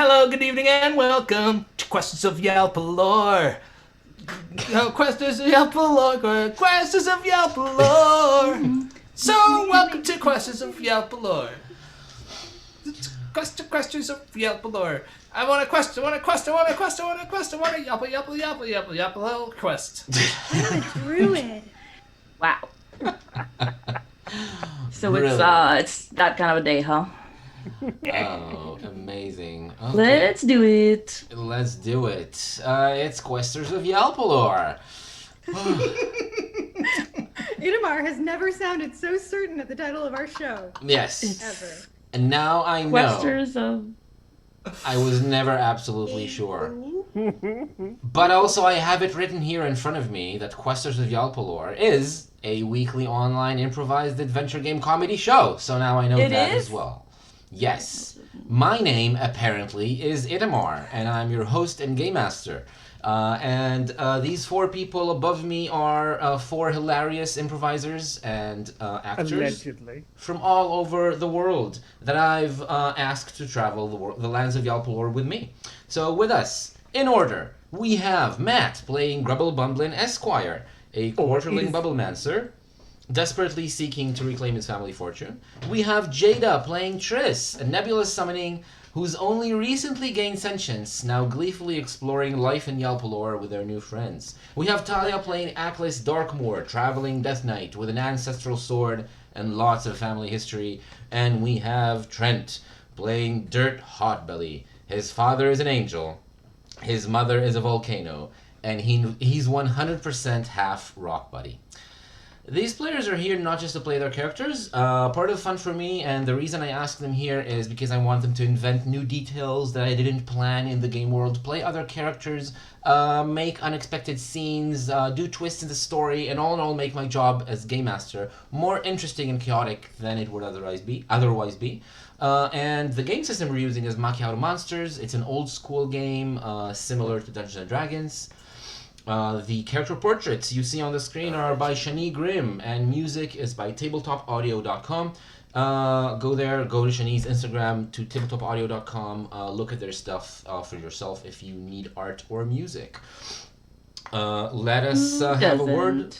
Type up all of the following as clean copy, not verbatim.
Hello, good evening, and welcome to Questions of Yalpelor. Questions of Yalpelor, Questions of Yalpelor. So, welcome to Questions of Yalpelor. Questions of Yalpelor. I want a quest, I want a quest, I want a quest, I want a quest, I want a Yalpel quest. I'm a druid. Wow. So Brilliant. it's that kind of a day, huh? Oh, amazing. Okay. Let's do it. Let's do it. It's Questers of Yalpelor. Idamar has never sounded so certain at the title of our show. Yes. Ever. And now I know. Questers of... I was never absolutely sure. But also I have it written here in front of me that Questers of Yalpelor is a weekly online improvised adventure game comedy show. So now I know It that is? as well. Yes. My name, apparently, is Idamar, and I'm your host and game master. And these four people above me are four hilarious improvisers and actors Allegedly. from all over the world that I've asked to travel the lands of Yalpelor with me. So with us, in order, we have Matt playing Grubble Bumblin Esquire, a quarterling bubblemancer, desperately seeking to reclaim his family fortune. We have Jada playing Triss, a nebulous summoning who's only recently gained sentience, now gleefully exploring life in Yalpelor with their new friends. We have Talia playing Aklis Darkmoor, traveling Death Knight with an ancestral sword and lots of family history. And we have Trent playing Dirt Hotbelly. His father is an angel, his mother is a volcano, and he's 100% half rock buddy. These players are here not just to play their characters. Part of the fun for me, and the reason I ask them here is because I want them to invent new details that I didn't plan in the game world, play other characters, make unexpected scenes, do twists in the story, and all in all make my job as game master more interesting and chaotic than it would otherwise be. And the game system we're using is Macchiato Monsters. It's an old school game similar to Dungeons & Dragons. The character portraits you see on the screen are by Shani Grimm, and music is by tabletopaudio.com. Go there, go to Shani's Instagram, to tabletopaudio.com, look at their stuff for yourself if you need art or music. Let us have a word.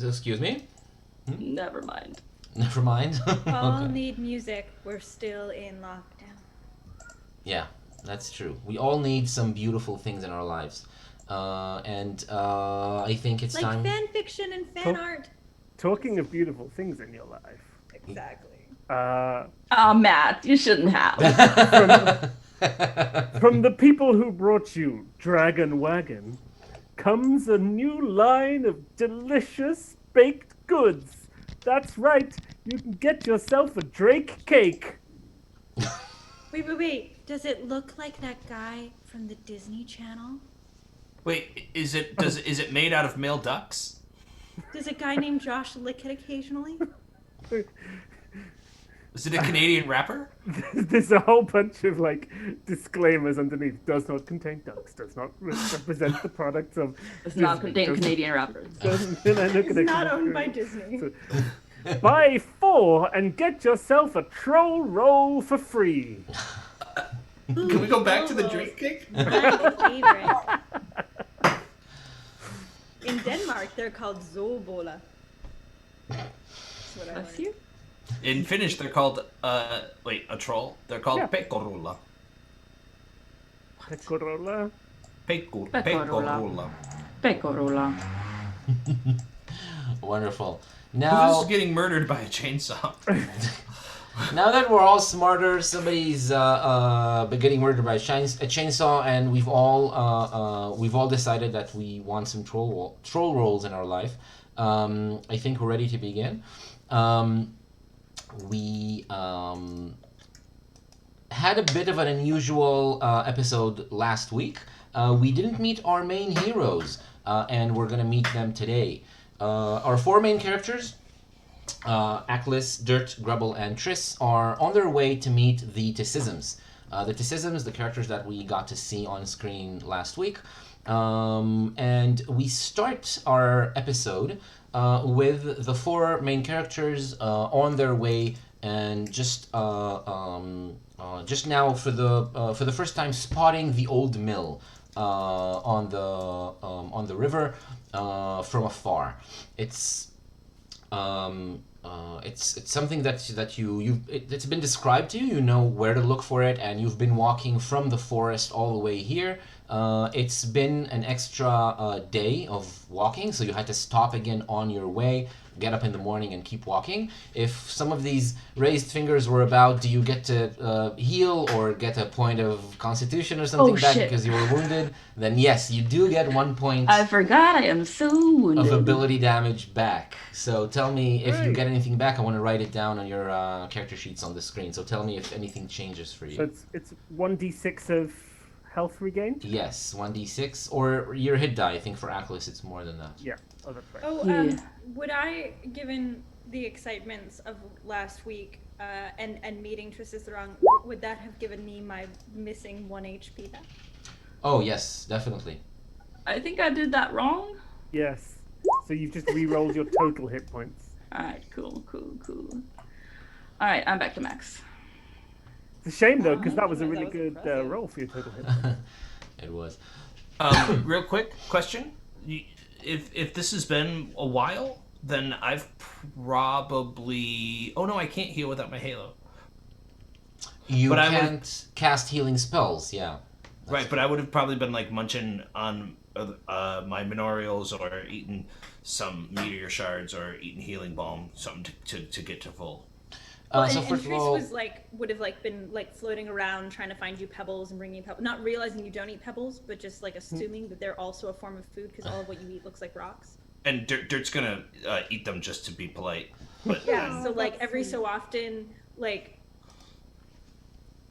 Excuse me? Never mind. Never mind. All Okay. need music. We're still in lockdown. Yeah, that's true. We all need some beautiful things in our lives. I think it's Like time. fan fiction and fan Oh. art. Talking of beautiful things in your life. Exactly. Oh, Matt, you shouldn't have. From the people who brought you Dragon Wagon comes a new line of delicious baked goods. That's right, you can get yourself a Drake cake. Wait. Does it look like that guy from the Disney Channel? Wait, is it made out of male ducks? Does a guy named Josh lick it occasionally? Is it a Canadian rapper? There's a whole bunch of like disclaimers underneath. Does not contain ducks. Does not represent the products of. Does not Disney. contain Doesn't- Canadian rappers. It's not owned by Disney. Buy 4 and get yourself a troll roll for free. Can we go back to the drink cake? My favorite. In Denmark, they're called Zobola. That's what I Bless learned. you. In Finnish, they're called, a troll. They're called Yeah. pekorulla. Pecorolo. Pekorulla. Pecorula. Wonderful. Who's Now, getting murdered by a chainsaw? now that we're all smarter, somebody's been getting murdered by a chainsaw, and we've all decided that we want some troll rolls in our life. I think we're ready to begin. We had a bit of an unusual episode last week. We didn't meet our main heroes, and we're gonna meet them today. Our four main characters, Aklis, Dirt, Grubble, and Triss, are on their way to meet the Ticisms. The Ticisms, the characters that we got to see on screen last week. And we start our episode with the four main characters on their way and just now for the first time spotting the old mill on the river from afar. It's something it's been described to you. You know where to look for it, and you've been walking from the forest all the way here. It's been an extra day of walking, so you had to stop again on your way, get up in the morning and keep walking. If some of these raised fingers were about, do you get to heal or get a point of constitution or something back shit. because you were wounded, then yes, you do get 1 point I forgot I am so wounded. of ability damage back. So tell me if you Right. get anything back. I want to write it down on your character sheets on the screen. So tell me if anything changes for you. So it's 1d6 of health regained? Yes, 1d6 or your hit die. I think for Atlas it's more than that. Yeah. Oh, that's right. Oh, Yeah. would I, given the excitements of last week and meeting Ticisms, would that have given me my missing 1 HP back? Oh yes, definitely. I think I did that wrong. Yes. So you've just re-rolled your total hit points. Alright, cool. Alright, I'm back to max. It's a shame though, because that was a That really was good impressive. roll for your total hit points. It was. Real quick question: if this has been a while, then I've probably. Oh no, I can't heal without my halo. You But I would- can't cast healing spells. Yeah. Right, but I would have probably been like munching on my manorials or eating some meteor shards or eating healing balm, something to get to full. So and first of Tris all, would have been floating around trying to find you pebbles and bringing you pebbles, not realizing you don't eat pebbles, but just assuming that they're also a form of food because all of what you eat looks like rocks. And Dirt's gonna eat them just to be polite. But Yeah, so that's every sweet. so often,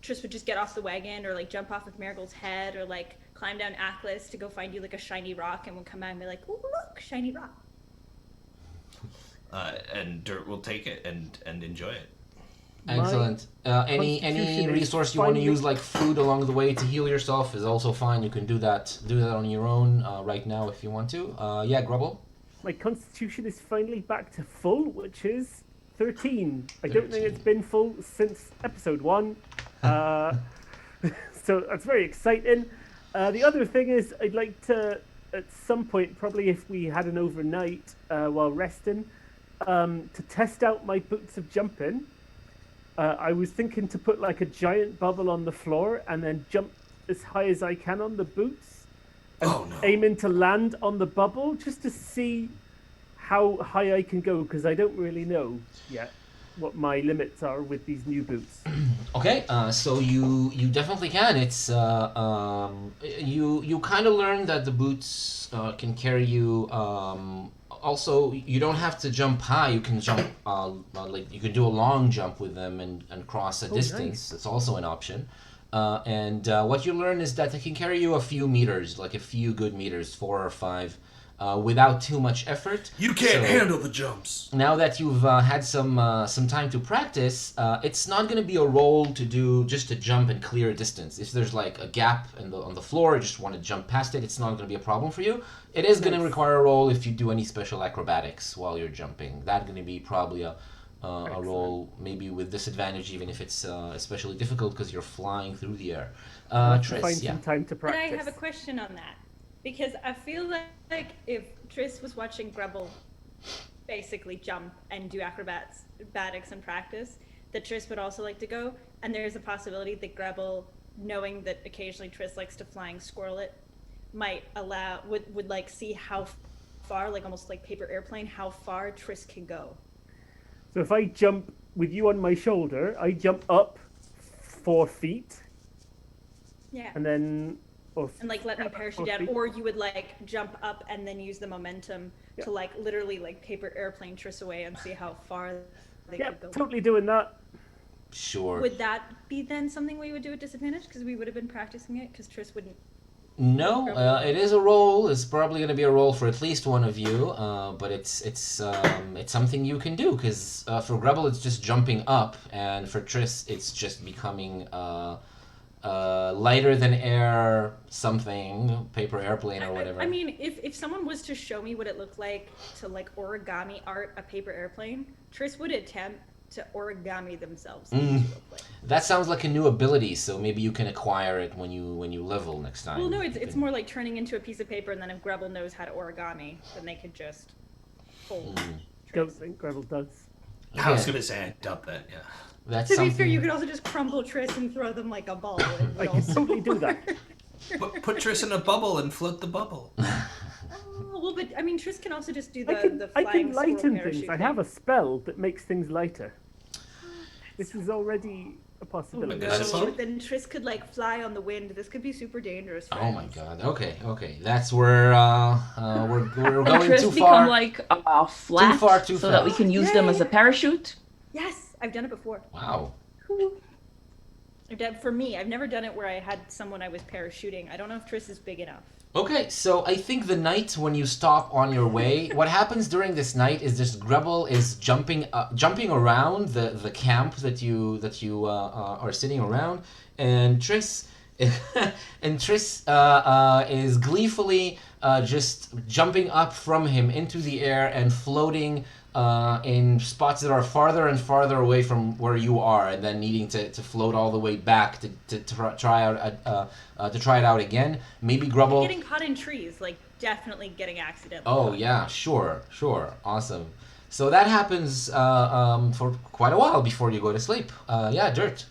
Tris would just get off the wagon or jump off of Marigold's head or climb down Atlas to go find you a shiny rock and would come out and be like, "Ooh, look, shiny rock." and Dirt will take it and enjoy it. excellent. Any constitution is resource you want to finally- use, like food along the way to heal yourself, is also fine. You can do that on your own right now if you want to. Yeah, Grubble. My constitution is finally back to full, which is 13. I don't think it's been full since episode 1. So that's very exciting. The other thing is, I'd like to, at some point, probably if we had an overnight while resting, to test out my boots of jumping. I was thinking to put a giant bubble on the floor and then jump as high as I can on the boots. Oh no! Aiming to land on the bubble just to see how high I can go, because I don't really know yet what my limits are with these new boots. Okay, so you definitely can. It's you kind of learn that the boots can carry you. Also, you don't have to jump high. You can jump you can do a long jump with them and cross a distance. Nice. It's also an option. And what you learn is that they can carry you a few meters, like a few good meters, 4 or 5, without too much effort. You can't So- handle the jumps. Now that you've had some time to practice, it's not going to be a roll to do just to jump and clear a distance. If there's a gap on the floor, you just want to jump past it, it's not going to be a problem for you. It is going to require a roll if you do any special acrobatics while you're jumping. That's going to be probably a roll, maybe with disadvantage, even if it's especially difficult because you're flying through the air. Tris, Find yeah. some time to But I practice. have a question on that. Because I feel like if Tris was watching Grubble basically jump and do acrobatics in practice, that Tris would also like to go, and there's a possibility that Grubble, knowing that occasionally Tris likes to flying squirrel it, would see how far, almost like paper airplane, how far Tris can go. So if I jump with you on my shoulder, I jump up 4 feet, Yeah. and then... And let me parachute down, or you would jump up and then use the momentum to literally paper airplane Tris away and see how far they Yeah, could go. totally doing that. Sure. Would that be then something we would do at disadvantage because we would have been practicing it because Tris wouldn't? No, it is a roll. It's probably going to be a roll for at least one of you, but it's something you can do because for Grubble it's just jumping up, and for Tris it's just becoming lighter than air something, paper airplane or whatever. I mean, if someone was to show me what it looked like to origami art a paper airplane, Tris would attempt to origami themselves into a plate. That sounds like a new ability, so maybe you can acquire it when you level next time. Well, no, it's more like turning into a piece of paper, and then if Grevel knows how to origami, then they could just fold. Don't think Gretel does. I was Okay. gonna say I doubt that. Yeah. That's To be something. fair, you could also just crumble Triss and throw them like a ball. And I can totally do that. Put Triss in a bubble and float the bubble. Oh, well, but I mean, Triss can also just do the I flying can lighten squirrel things. parachute I have a spell that makes things lighter. This is already a possibility. God. That's fun. But then Triss could like fly on the wind. This could be super dangerous. Oh my friends. god. Okay. That's where we're And going Triss too become far. like flat, far, too so that we fast. can use them as a parachute. Yes, I've done it before. Wow. For me, I've never done it where I had someone I was parachuting. I don't know if Triss is big enough. Okay, so I think the night when you stop on your way, what happens during this night is just Gretel is jumping around the camp that you are sitting around, and Triss is gleefully just jumping up from him into the air and floating in spots that are farther and farther away from where you are, and then needing to float all the way back to try it out again. Maybe Grubble. Getting caught in trees, like definitely getting accidentally. Oh caught. yeah, sure, awesome. So that happens for quite a while before you go to sleep. Yeah, Dirt.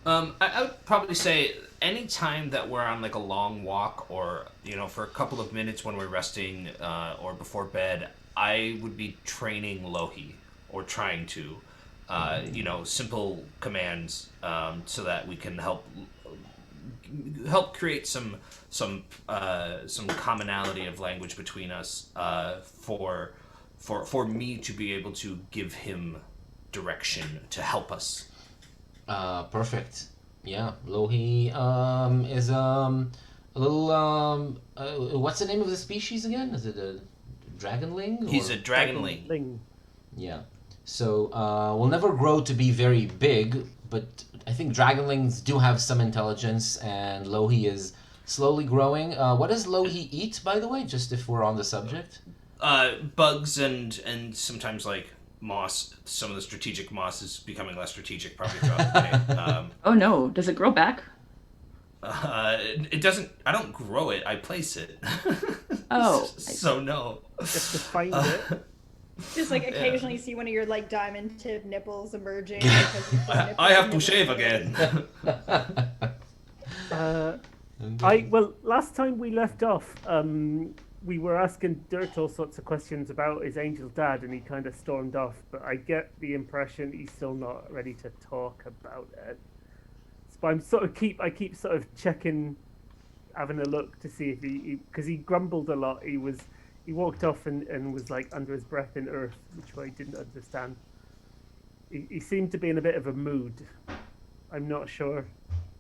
I would probably say any time that we're on like a long walk, or for a couple of minutes when we're resting, or before bed, I would be training Lohi, or trying to, simple commands, so that we can help create some commonality of language between us, for me to be able to give him direction to help us. Perfect. Yeah, Lohi is a little what's the name of the species again? Is it a dragonling? He's a dragonling. Thing. Yeah. So will never grow to be very big, but I think dragonlings do have some intelligence, and Lohi is slowly growing. What does Lohi eat, by the way? Just if we're on the subject. Bugs and sometimes like moss. Some of the strategic moss is becoming less strategic probably throughout the day. Oh no, does it grow back? It doesn't. I don't grow it. I place it. Oh. So no. Just to find it. Just like occasionally see one of your like diamond tip nipples emerging. Because you put nipples I have in to your shave nipple. again. Last time we left off, we were asking Dirt all sorts of questions about his angel dad, and he kind of stormed off. But I get the impression he's still not ready to talk about it. But I keep sort of checking, having a look to see if because he grumbled a lot. He walked off and was like under his breath in earth, which I didn't understand. He seemed to be in a bit of a mood. I'm not sure.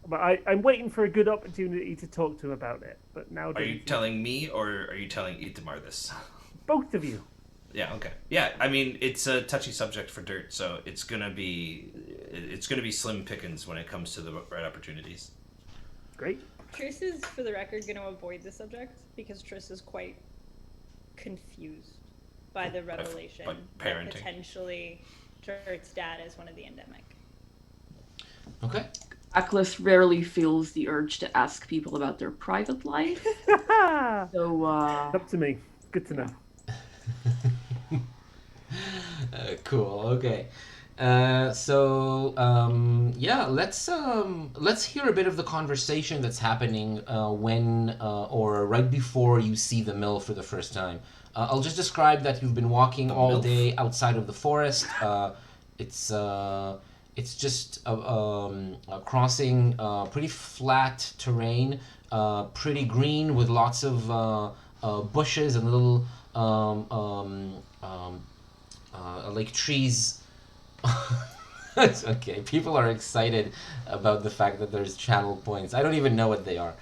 But I'm waiting for a good opportunity to talk to him about it. But now, Are you telling me or are you telling Itamar this? both of you? Yeah. Okay. Yeah. I mean, it's a touchy subject for Dirt, so it's gonna be slim pickings when it comes to the right opportunities. Great. Triss is, for the record, going to avoid the subject because Triss is quite confused by the revelation by that parenting. potentially Dirt's dad is one of the endemic. Okay. Atlas rarely feels the urge to ask people about their private life. So, Up to me. Good to know. Cool. Okay. Yeah, let's hear a bit of the conversation that's happening when or right before you see the mill for the first time. I'll just describe that you've been walking all day outside of the forest. It's just crossing pretty flat terrain, pretty green with lots of bushes and little like trees. It's okay. People are excited about the fact that there's channel points. I don't even know what they are.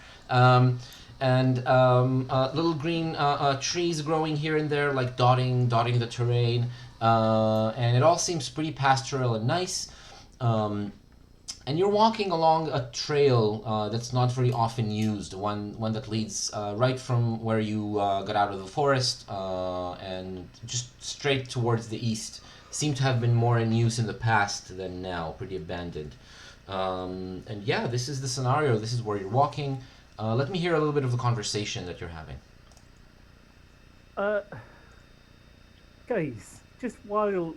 Little green trees growing here and there, like dotting the terrain. And it all seems pretty pastoral and nice. And you're walking along a trail that's not very often used, one that leads right from where you got out of the forest and just straight towards the east. seem to have been more in use in the past than now, pretty abandoned. And yeah, this is the scenario. This is where you're walking. Let me hear a little bit of the conversation that you're having. Guys, just while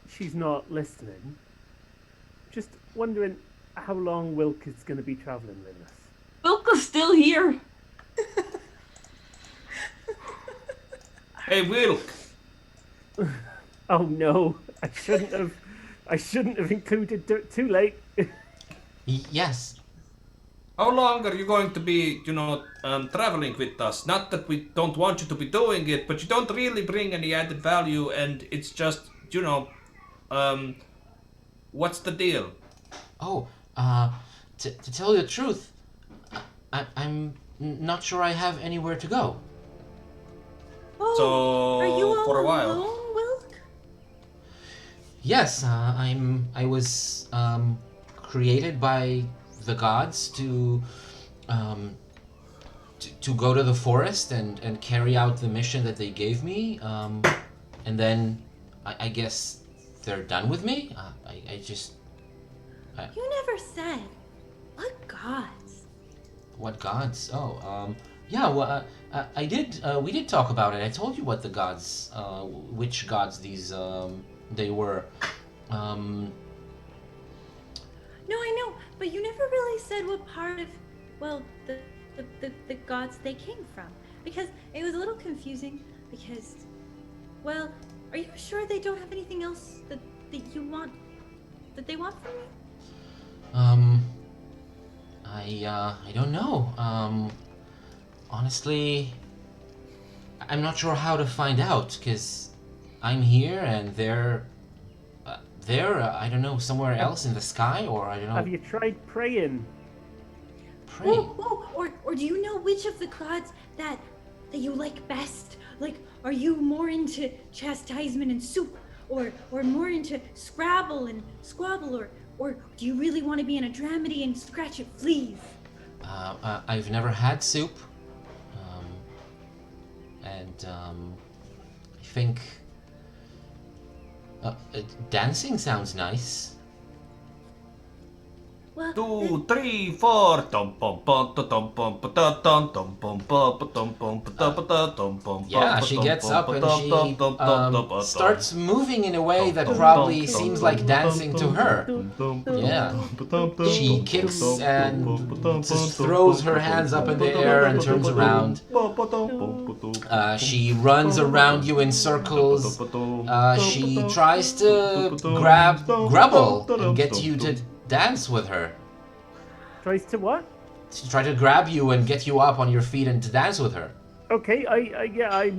she's not listening, just wondering how long Wilk is going to be traveling with us. Wilk is still here. Hey, Wilk. Oh no, I shouldn't have included too late. Yes. How long are you going to be, traveling with us? Not that we don't want you to be doing it, but you don't really bring any added value, and it's just, what's the deal? Oh, to tell you the truth, I'm not sure I have anywhere to go. Oh, So, are you all for a while. alone, Wilk? Yes, I was created by the gods to go to the forest and carry out the mission that they gave me. And then I guess they're done with me. You never said. What gods? What gods? Oh, yeah. Well, I did. We did talk about it. I told you what the gods, which gods these they were. No, I know, but you never really said what part of, well, the gods they came from. Because it was a little confusing, because, well, are you sure they don't have anything else that you want, that they want from you? I don't know. Honestly, I'm not sure how to find out, because I'm here and they're I don't know, somewhere else in the sky, or I don't know. Have you tried praying? Pray. Or do you know which of the gods that you like best? Like, are you more into chastisement and soup, or more into Scrabble and Squabble, or do you really want to be in a dramedy and scratch at fleas? I've never had soup, and I think dancing sounds nice. Well, 2, 3, 4. Yeah, she gets up and she starts moving in a way that probably seems like dancing to her. Yeah. She kicks and just throws her hands up in the air and turns around. She runs around you in circles. She tries to grabble and get you to dance with her. Tries to what? She tried to grab you and get you up on your feet and to dance with her. Okay, I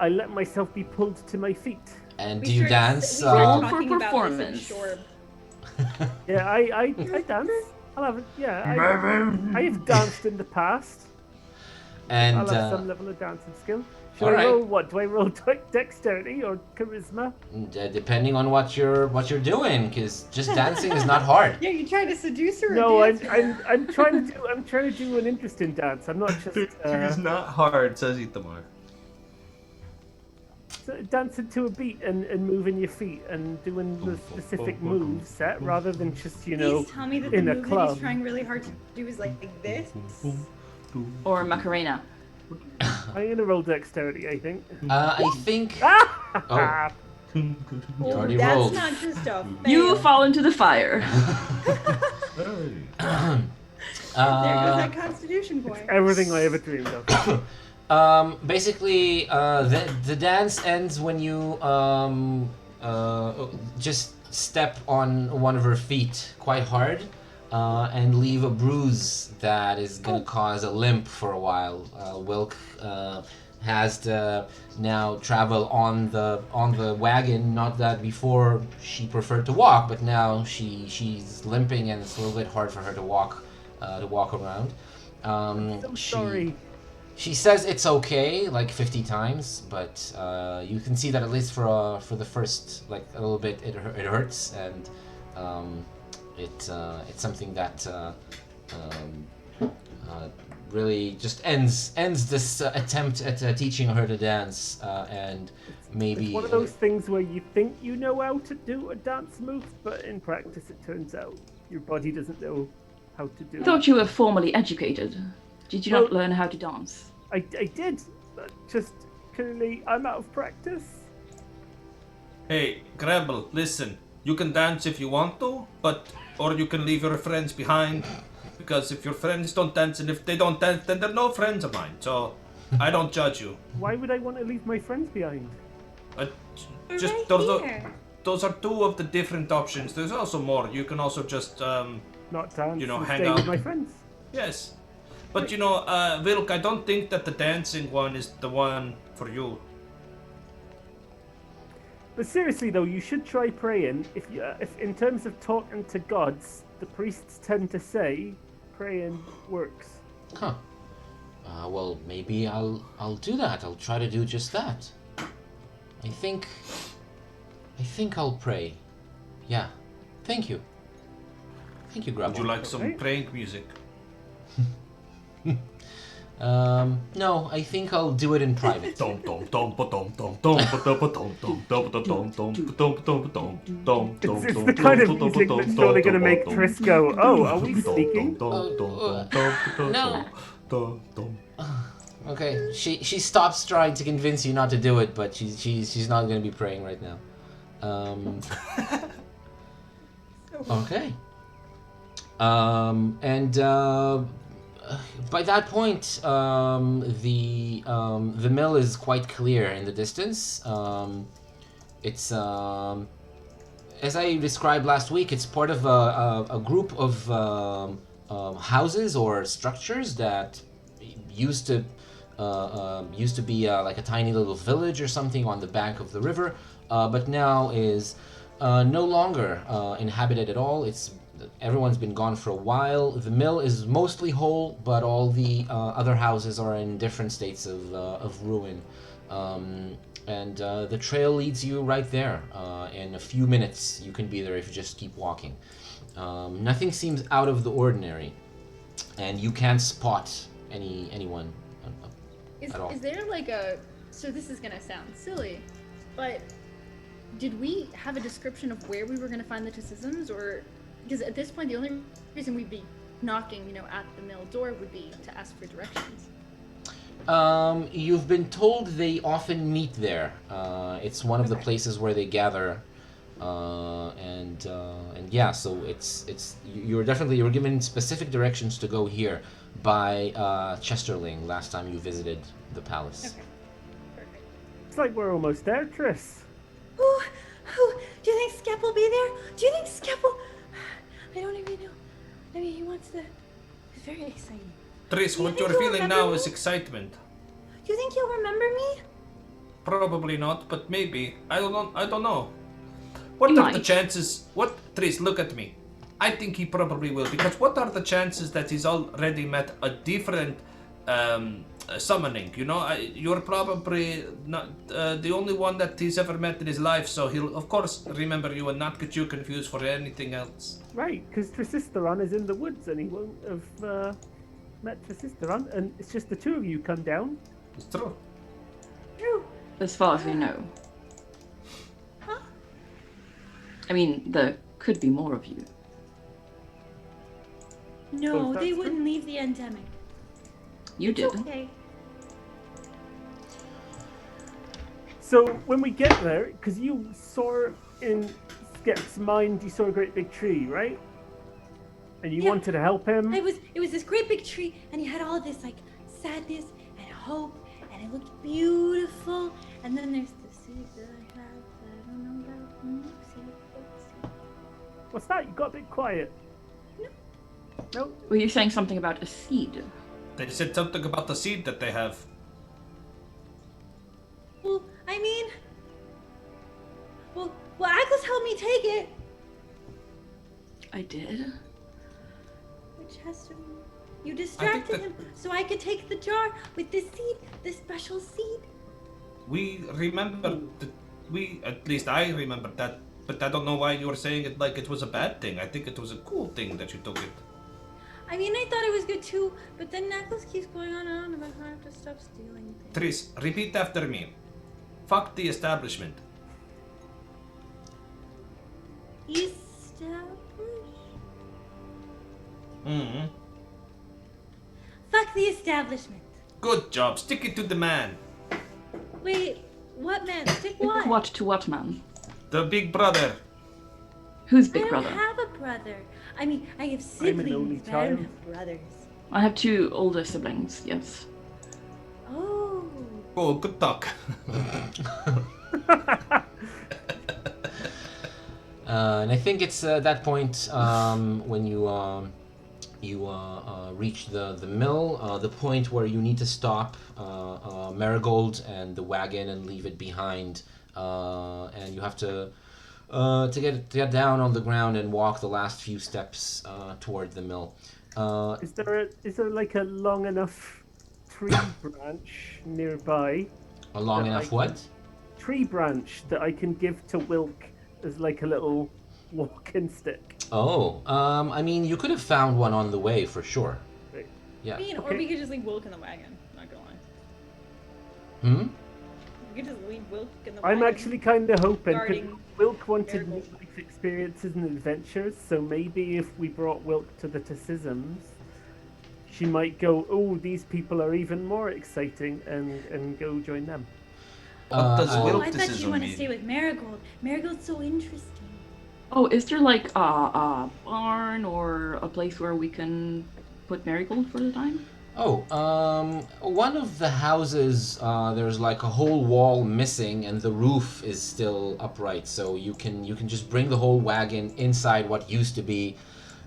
let myself be pulled to my feet. And we do you sure- dance? we were Roll talking for about this in performance. Shorb. Yeah, I dance. I'll have it. Yeah, I have danced in the past. And I'll have some level of dancing skill. Should all I right. roll what? Do I roll dexterity or charisma? Depending on what you're doing, because just dancing is not hard. Yeah, you tried to seduce her. No, and dance with her. I'm trying to do an interesting dance. I'm not just It's not hard, says Itamar. dancing to a beat and moving your feet and doing the specific move set rather than just Please tell me that the in a move that club. he's trying really hard to do is like this. Or Macarena. I'm gonna roll dexterity, I think. I think. Ah! Oh, you already That's rolled. not just a fail. You fall into the fire. There goes that constitution point. Everything I ever dreamed of. Basically, the dance ends when you just step on one of her feet quite hard and leave a bruise that is gonna cause a limp for a while. Wilk has to now travel on the wagon. Not that before she preferred to walk, but now she's limping and it's a little bit hard for her to walk around. So sorry. She says it's okay like 50 times, but you can see that at least for the first like a little bit it hurts, and it's something that really just ends this attempt at teaching her to dance, and maybe It's one of those things where you think you know how to do a dance move, but in practice it turns out your body doesn't know how to do I it. thought you were formally educated. Did you not learn how to dance? I did, but just clearly I'm out of practice. Hey, Grabble, listen. You can dance if you want to, or you can leave your friends behind. Because if your friends don't dance, and if they don't dance, then they're no friends of mine. So, I don't judge you. Why would I want to leave my friends behind? We're Just right those here. those are two of the different options. There's also more. You can also just Not dance You know, and hang stay out. with my friends. yes. But you know, Vilk, I don't think that the dancing one is the one for you. But seriously though, you should try praying. If in terms of talking to gods, the priests tend to say praying works. Huh. Well, maybe I'll do that. I'll try to do just that. I think I'll pray. Yeah. Thank you. Thank you, Grubble. Would you like some Okay. praying music? No, I think I'll do it in private. Dom dom dom ba dom dom dom ba da ba dom dom da ba da dom dom ba dom ba dom ba dom dom dom It's dom the kind of dom ba music dom that's dom totally dom gonna make dom Triss go, oh, are we dom speaking? dom dom dom dom dom No. dom dom. Okay, she stops trying to convince you not to do it, but she's not gonna be praying right now. Okay. And by that point, the mill is quite clear in the distance. It's as I described last week. It's part of a group of houses or structures that used to be like a tiny little village or something on the bank of the river, but now is no longer inhabited at all. Everyone's been gone for a while. The mill is mostly whole, but all the other houses are in different states of ruin. And the trail leads you right there. In a few minutes, you can be there if you just keep walking. Nothing seems out of the ordinary, and you can't spot anyone at all. Is there like a... So this is gonna sound silly, but did we have a description of where we were gonna find the Ticisms, or... Because at this point, the only reason we'd be knocking, at the mill door would be to ask for directions. You've been told they often meet there. It's one of the places where they gather, and yeah. So you were given specific directions to go here by Chesterling last time you visited the palace. Okay. Perfect. It's like we're almost there, Triss. Who? Do you think Skep will be there? Do you think Skep will... I don't even know. I mean, he wants to... It's very exciting. Triss, You what think you're he'll feeling remember now me? is excitement. Do you think he'll remember me? Probably not, but maybe. I don't know. What He are the might. chances? Triss, look at me. I think he probably will, because what are the chances that he's already met a different summoning? You're probably not the only one that he's ever met in his life, so he'll of course remember you and not get you confused for anything else. Right, because Trisisteron is in the woods and he won't have met Trisisteron, and it's just the two of you come down. It's true. True. As far as we know. Huh? I mean, there could be more of you. No, that's they true. wouldn't leave the endemic. You It's did. okay. So when we get there, because you saw in Skep's mind, you saw a great big tree, right? And you Yeah. wanted to help him. It was this great big tree, and he had all this like sadness and hope, and it looked beautiful. And then there's the seed that I have that I don't know about. Seed. What's that? You got a bit quiet. No. Were you saying something about a seed? They said something about the seed that they have. Well, I mean, well, Agnes helped me take it. I did. Which has to be. You distracted that- him so I could take the jar with this seed, this special seed. We remember at least I remember that, but I don't know why you were saying it like it was a bad thing. I think it was a cool thing that you took it. I mean, I thought it was good too, but then Necklace keeps going on and on about how I have to stop stealing things. Tris, repeat after me. Fuck the establishment. Establish? Mm-hmm. Fuck the establishment. Good job. Stick it to the man. Wait, what man? Stick what? What to what, man? The big brother. Who's I big don't brother? have a brother. I mean, I have I'm an only siblings, but I don't child. have brothers. I have 2 older siblings, yes. Oh. Oh, good talk. And I think it's that point when you reach the mill, the point where you need to stop Marigold and the wagon and leave it behind, and you have to get down on the ground and walk the last few steps toward the mill. Is there like a long enough tree branch nearby? A long that I enough can- what? Tree branch that I can give to Wilk as like a little walking stick. Oh, I mean, you could have found one on the way for sure. Right. Yeah. I mean, or Okay. we could just leave Wilk in the wagon. Not gonna lie. Hmm? We could just leave Wilk in the I'm wagon. actually kind of hoping, because Guarding Wilk wanted new Marigold. life experiences and adventures, so maybe if we brought Wilk to the Ticisms, she might go, oh, these people are even more exciting, and go join them. What does Oh, Wilk I thought you decision want to mean? stay with Marigold. Marigold's so interesting. Oh, is there like a barn or a place where we can put Marigold for the time? Oh, one of the houses, there's like a whole wall missing, and the roof is still upright. So you can just bring the whole wagon inside what used to be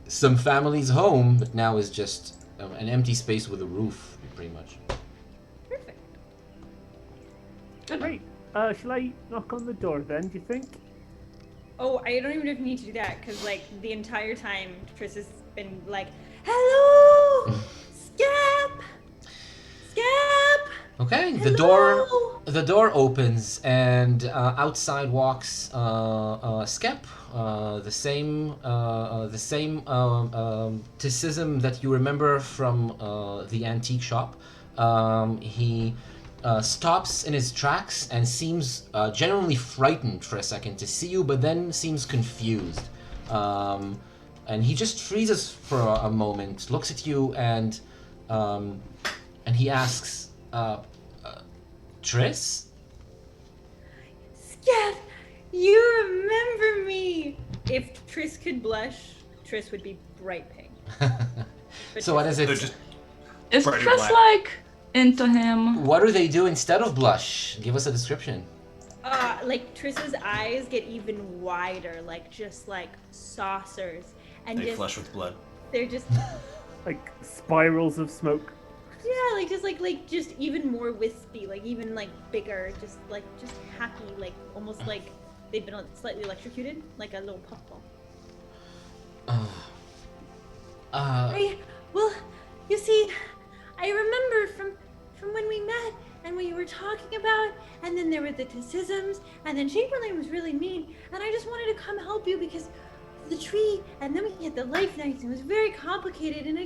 some family's home, but now is just an empty space with a roof, pretty much. Perfect. Great. Shall I knock on the door then, do you think? Oh, I don't even know if you need to do that, because, like, the entire time, Triss has been like, hello! Scap! Scap! Okay, Hello! the door opens, and outside walks Skep, the same Ticism that you remember from the antique shop. He stops in his tracks and seems genuinely frightened for a second to see you, but then seems confused. And he just freezes for a moment, looks at you, and he asks, Triss? Scap! You remember me! If Triss could blush, Triss would be bright pink. But So what Triss- is They're it? just Is Pretty Triss black. like into him? What do they do instead of blush? Give us a description. Like Triss's eyes get even wider, like just like saucers, and they just flush with blood. they're just Like spirals of smoke. yeah, like just even more wispy, like even like bigger, just happy, like almost like they've been slightly electrocuted, like a little puffball. Well, you see, I remember from when we met and what you were talking about, and then there were the Ticisms, and then Chamberlain was really mean, and I just wanted to come help you because of the tree, and then we had the life nights, and it was very complicated, and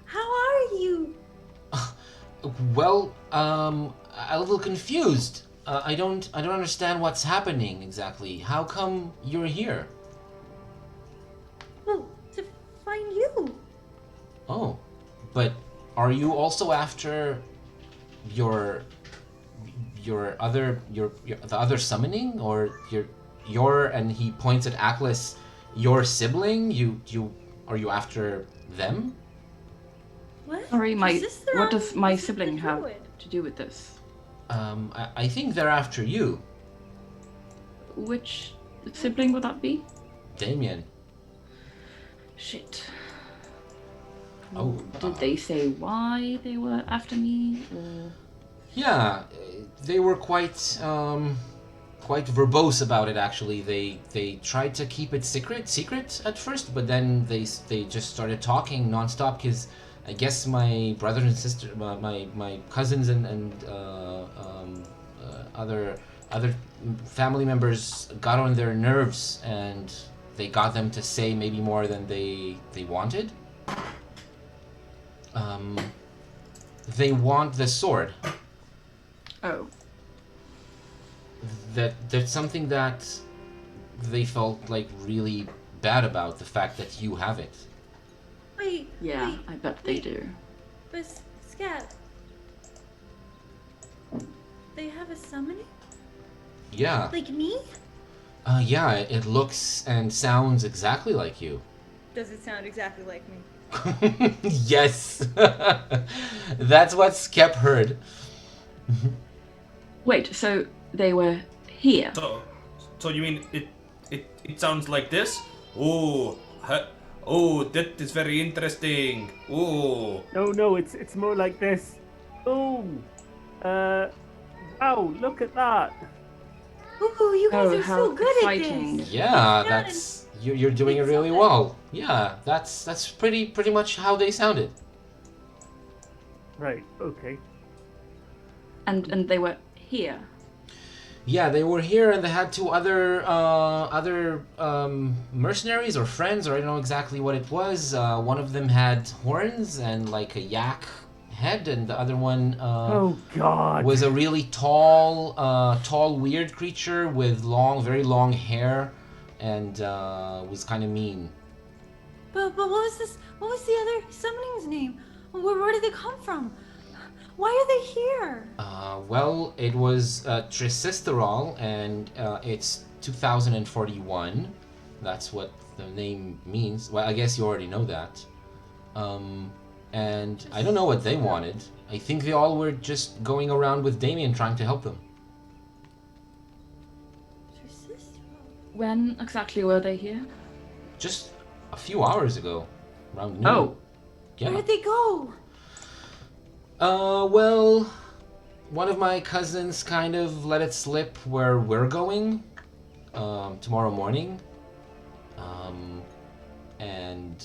how are you? Well, a little confused. I don't understand what's happening exactly. How come you're here? Well, to find you. Oh, but are you also after the other summoning, or your and he points at Aklis, your sibling? Are you after them? What? Sorry, Is this the what wrong- does my this is the sibling have druid. to do with this? I think they're after you, Which sibling would that be? Damien. Shit. Oh, Did they say why they were after me? Or... Yeah, they were quite verbose about it. Actually, they tried to keep it secret at first, but then they just started talking nonstop. Because I guess my brothers and sister, my cousins and other family members got on their nerves, and they got them to say maybe more than they wanted. They want the sword. Oh. That's something that they felt like really bad about, the fact that you have it. Wait. Yeah, wait, I bet they wait. do. But Scat, they have a summoning? Yeah. Like me? Yeah, it looks and sounds exactly like you. Does it sound exactly like me? Yes. That's what Skep heard. Wait, so they were here? So you mean it sounds like this? Oh, oh, that is very interesting. Oh, No, it's more like this. Oh, wow, look at that. Ooh, you guys Oh, are how so good exciting. at this. Yeah, It's that's you're doing it really well. Yeah, that's pretty much how they sounded. Right, okay. And they were here. Yeah, they were here and they had two other mercenaries or friends, or I don't know exactly what it was. One of them had horns and like a yak head, and the other one Oh God. was a really tall weird creature with very long hair, and was kind of mean. But what was this? What was the other summoning's name? Where did they come from? Why are they here? Well, it was Tricisterol, and it's 2041. That's what the name means. Well, I guess you already know that. And I don't know what they wanted. I think they all were just going around with Damien trying to help them. When exactly were they here? Just a few hours ago, around noon. Oh. Yeah. Where'd they go? Well, one of my cousins kind of let it slip where we're going tomorrow morning. And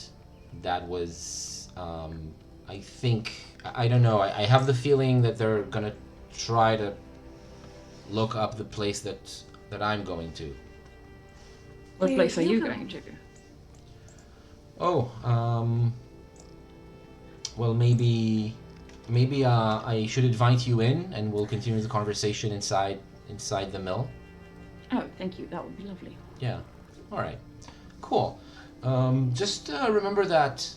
that was, I think, I don't know, I have the feeling that they're gonna try to look up the place that I'm going to. What Where place are are you you going? going to? Oh, well, maybe I should invite you in, and we'll continue the conversation inside the mill. Oh, thank you. That would be lovely. Yeah. All right. Cool. Just remember that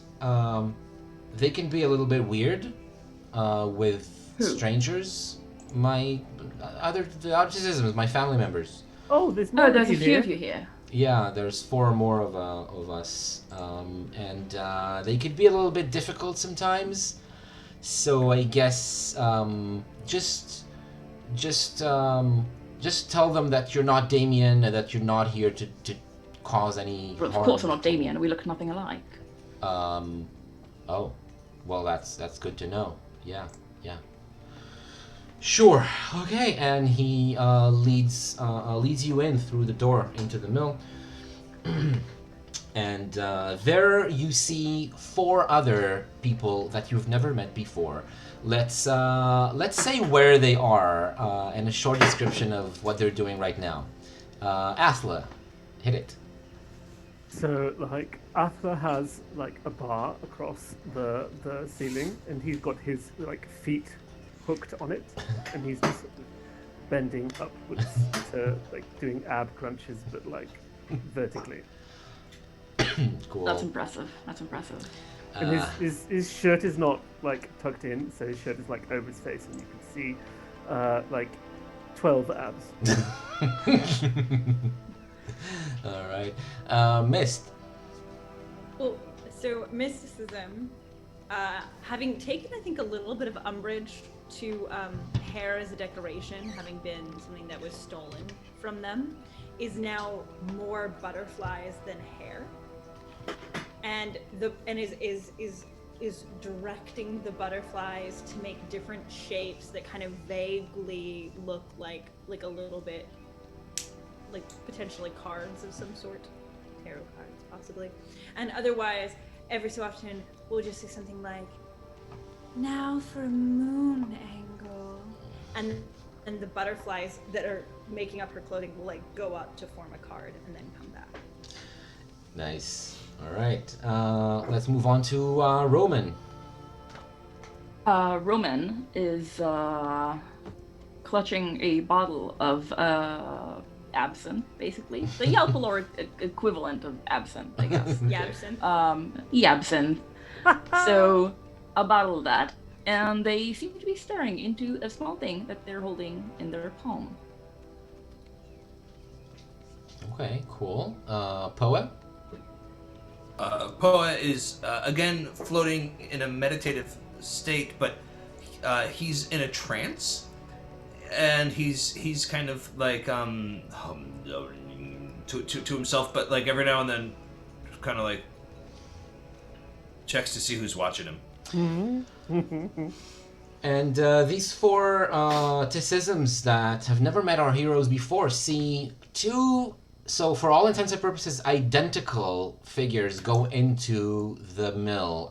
they can be a little bit weird with Who? strangers. The Ticisms, my family members. Oh, there's more Oh, of there's a you few here. of you here. Yeah, there's 4 more of us, and they could be a little bit difficult sometimes. So I guess just tell them that you're not Damien, and that you're not here to cause any But of harm. course I'm not Damien. We look nothing alike. Oh, well that's good to know. Yeah. Sure. Okay, and he leads you in through the door into the mill. And there you see 4 other people that you've never met before. Let's say where they are, and a short description of what they're doing right now. Athla, hit it. So, like, Athla has, like, a bar across the ceiling, and he's got his, like, feet hooked on it, and he's just sort of bending upwards to, like, doing ab crunches, but, like, vertically. Cool. That's impressive. And his shirt is not, like, tucked in, so his shirt is, like, over his face, and you can see, like, 12 abs. All right. Mist. Well, so mysticism, having taken, I think, a little bit of umbrage to hair as a decoration, having been something that was stolen from them, is now more butterflies than hair, and is directing the butterflies to make different shapes that kind of vaguely look like a little bit like potentially cards of some sort, tarot cards possibly, and otherwise every so often we'll just say something like, now for a moon angle, and the butterflies that are making up her clothing will like go up to form a card and then come back. Nice. All right. Let's move on to Roman. Roman is clutching a bottle of absinthe, basically. The Yalpelor equivalent of absinthe, I guess. Yabsinthe. Absinthe. So, a bottle of that, and they seem to be staring into a small thing that they're holding in their palm. Okay, cool. Poa? Poa is again floating in a meditative state, but he's in a trance, and he's kind of like to himself, but like every now and then, kind of like checks to see who's watching him. And these four Ticisms that have never met our heroes before see two, so for all intents and purposes, identical figures go into the mill.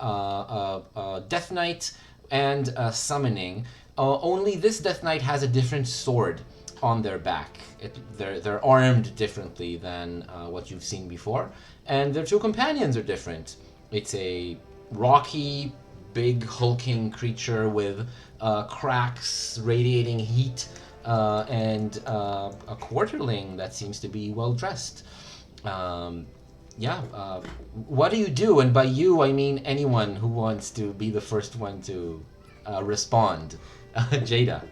Death Knight and Summoning. Only this Death Knight has a different sword on their back. They're armed differently than what you've seen before. And their two companions are different. It's a rocky, big, hulking creature with cracks, radiating heat, and a quarterling that seems to be well dressed. What do you do? And by you, I mean anyone who wants to be the first one to respond. Jada.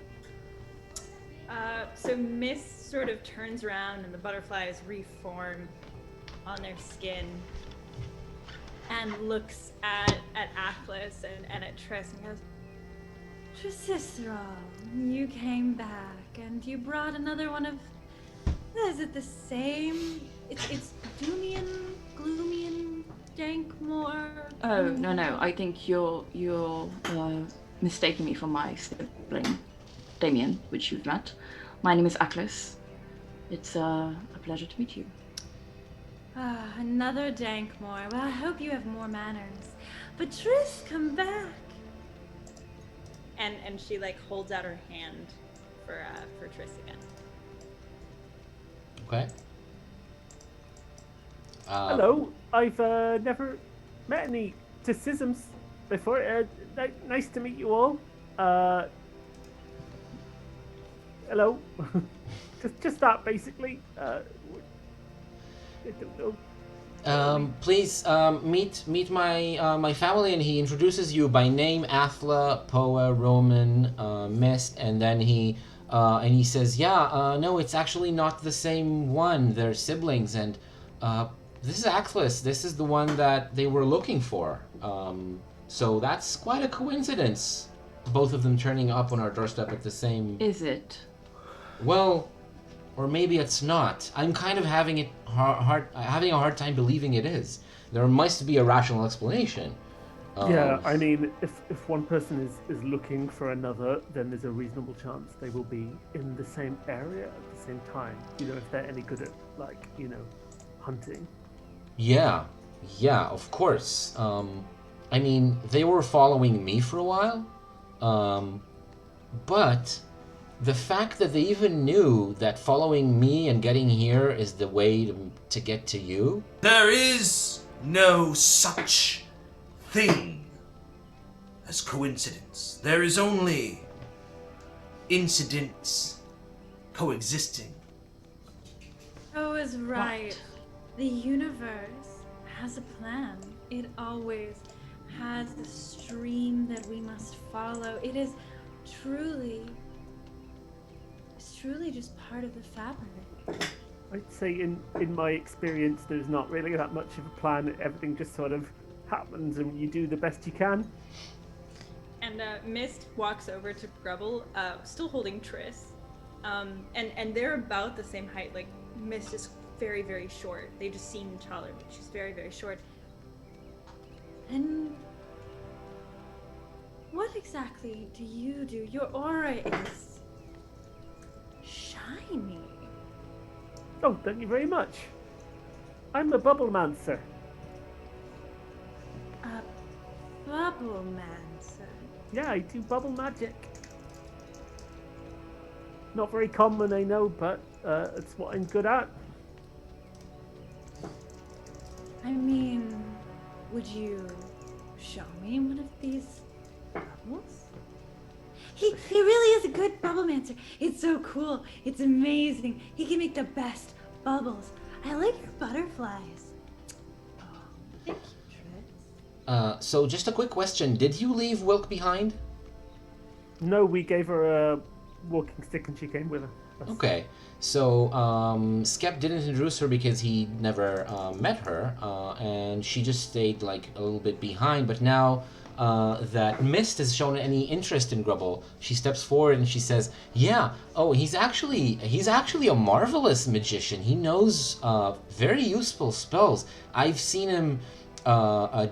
So Mist sort of turns around and the butterflies reform on their skin and looks at Atlas and at Triss and goes, Tricicero, you came back and you brought another one of... Is it the same? It's Doomian, Gloomian, Dankmore? Oh, no, I think you're mistaking me for my sibling, Damien, which you've met. My name is Atlas. It's a pleasure to meet you. Another Dankmore. Well, I hope you have more manners. But Triss, come back. And she like holds out her hand for Triss again. Okay. Hello, I've never met any Ticisms before. Nice to meet you all. Hello. just that, basically. I don't know. Please meet my family, and he introduces you by name: Athla, Poa, Roman, Mist, and then he says, no, it's actually not the same one. They're siblings, and this is Atlas. This is the one that they were looking for. So that's quite a coincidence. Both of them turning up on our doorstep at the same. Is it? Well, or maybe it's not. I'm kind of having a hard time believing it is. There must be a rational explanation. Yeah, I mean, if one person is looking for another, then there's a reasonable chance they will be in the same area at the same time. If they're any good at, hunting. Yeah, of course. I mean, they were following me for a while, but the fact that they even knew that following me and getting here is the way to get to you. There is no such thing as coincidence. There is only incidents coexisting. Oh, is right. The universe has a plan. It always has a stream that we must follow. It is truly just part of the fabric. I'd say in my experience, there's not really that much of a plan. Everything just sort of happens and you do the best you can. And Mist walks over to Grubble, still holding Triss. And they're about the same height. Like, Mist is very, very short. They just seem taller, but she's very, very short. And what exactly do you do? Your aura is shiny. Oh, thank you very much. I'm a Bubblemancer. A Bubblemancer. Yeah, I do bubble magic. Not very common, I know, but it's what I'm good at. I mean, would you show me one of these Bubbles? He really is a good bubblemancer. It's so cool. It's amazing. He can make the best bubbles. I like your butterflies. Oh, thank you, Tris. So just a quick question. Did you leave Wilk behind? No, we gave her a walking stick and she came with us. Okay. So Skep didn't introduce her because he never met her, and she just stayed like a little bit behind. But now that Mist has shown any interest in Grubble, she steps forward and she says, "Yeah. Oh, he's actually a marvelous magician. He knows very useful spells. I've seen him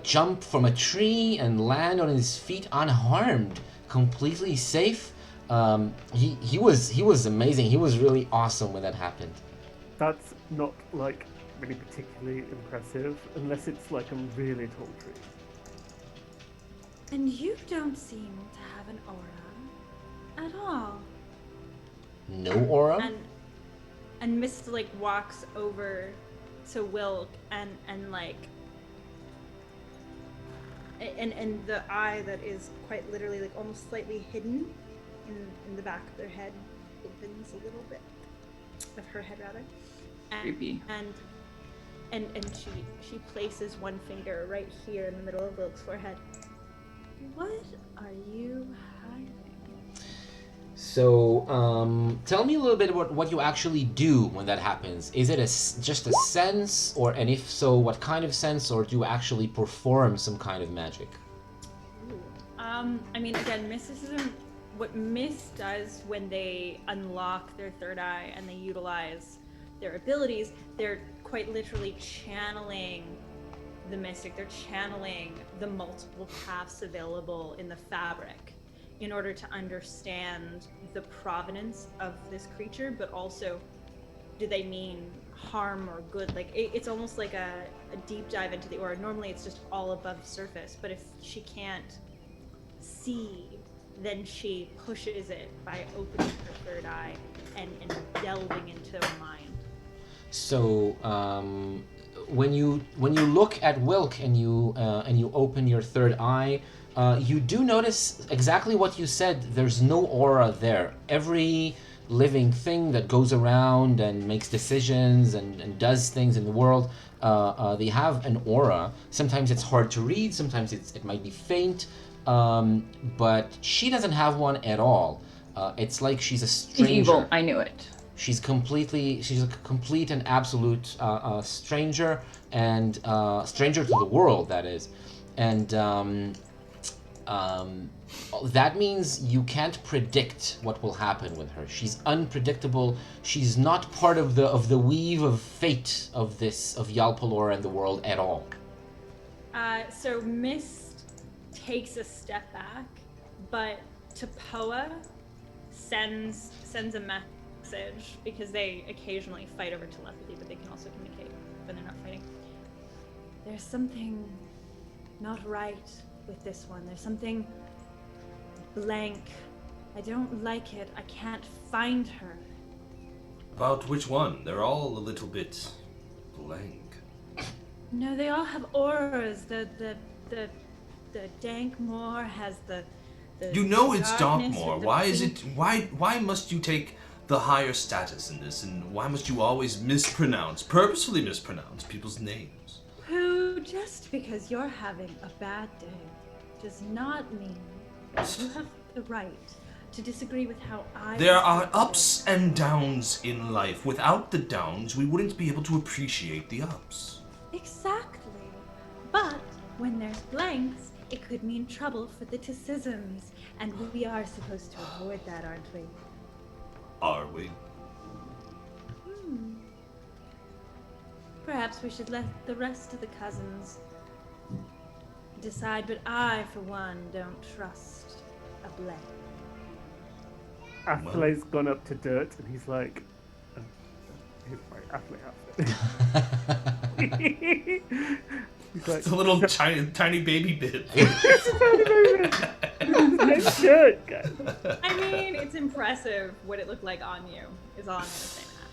jump from a tree and land on his feet unharmed, completely safe. He was amazing. He was really awesome when that happened." That's not like really particularly impressive unless it's like a really tall tree. And you don't seem to have an aura at all. No aura? And Mist like walks over to Wilk and like and the eye that is quite literally like almost slightly hidden in the back of their head opens a little bit of her head rather. Creepy. And she places one finger right here in the middle of Wilk's forehead. What are you hiding? So, tell me a little bit about what you actually do when that happens. Is it just a sense, and if so, what kind of sense, or do you actually perform some kind of magic? I mean, again, mysticism. What Mist does when they unlock their third eye and they utilize their abilities, they're quite literally channeling the mystic. They're channeling the multiple paths available in the fabric in order to understand the provenance of this creature, but also do they mean harm or good? Like it's almost like a deep dive into the aura. Normally it's just all above the surface, but if she can't see, then she pushes it by opening her third eye and delving into her mind. So, when you look at Wilk and you open your third eye, you do notice exactly what you said. There's no aura there. Every living thing that goes around and makes decisions and does things in the world, they have an aura. Sometimes it's hard to read. Sometimes it might be faint. But she doesn't have one at all. It's like she's a stranger. She's evil. I knew it. She's a complete and absolute stranger, and stranger to the world, that is. And that means you can't predict what will happen with her. She's unpredictable. She's not part of the weave of fate of Yalpelor and the world at all. So Mist takes a step back, but Tapoa sends a message, because they occasionally fight over telepathy, but they can also communicate when they're not fighting. There's something not right with this one. There's something blank. I don't like it. I can't find her. About which one? They're all a little bit blank. No, they all have auras. The Dankmore has the You know it's darkness Darkmoor. with the Why is pink. it? Why must you take the higher status in this, and why must you always purposefully mispronounce people's names? Who, just because you're having a bad day does not mean you have the right to disagree with how I... There are ups and downs in life. Without the downs, we wouldn't be able to appreciate the ups. Exactly. But when there's blanks, it could mean trouble for the Ticisms, and we are supposed to avoid that, aren't we? Are we? Perhaps we should let the rest of the cousins decide, but I, for one, don't trust a blank. Athle's gone up to Dirt and he's like, here's my Athle outfit. He's like, It's a little tiny baby bit. nice shirt, guys. I mean, it's impressive what it looked like on you, is all I'm gonna say, Matt.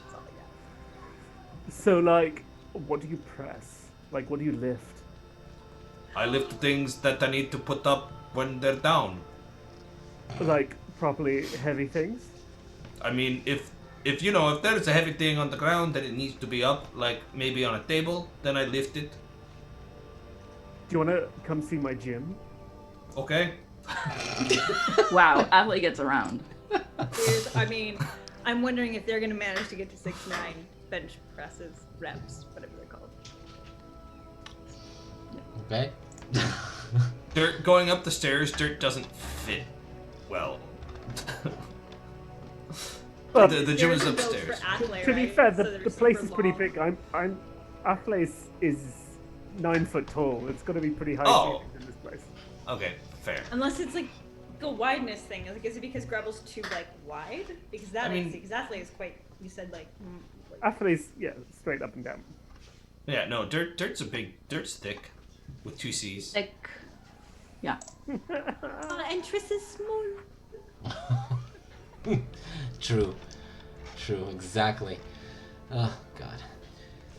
That's all I got. So, like, what do you press? Like, what do you lift? I lift the things that I need to put up when they're down. Like properly heavy things. I mean, if there's a heavy thing on the ground that it needs to be up, like maybe on a table, then I lift it. Do you want to come see my gym? Okay. Wow, Adley gets around. I'm wondering if they're gonna manage to get to 6'9" bench presses, reps, whatever they're called. Okay. Dirt going up the stairs. Dirt doesn't fit well. Well, the gym is Stairs are built upstairs. for Athlete, to be right? fair, So the they're place super is pretty long. big. Atlas is 9 foot tall. It's got to be pretty high Oh. in this place. Okay, fair. Unless it's like a wideness thing. Like, is it because Grebble's too like wide? Because that I is mean- exactly is quite. You said like. Atlas, yeah, straight up and down. Yeah, no, dirt's thick, with 2 C's. Like, yeah. And Triss is small. True, exactly. Oh God,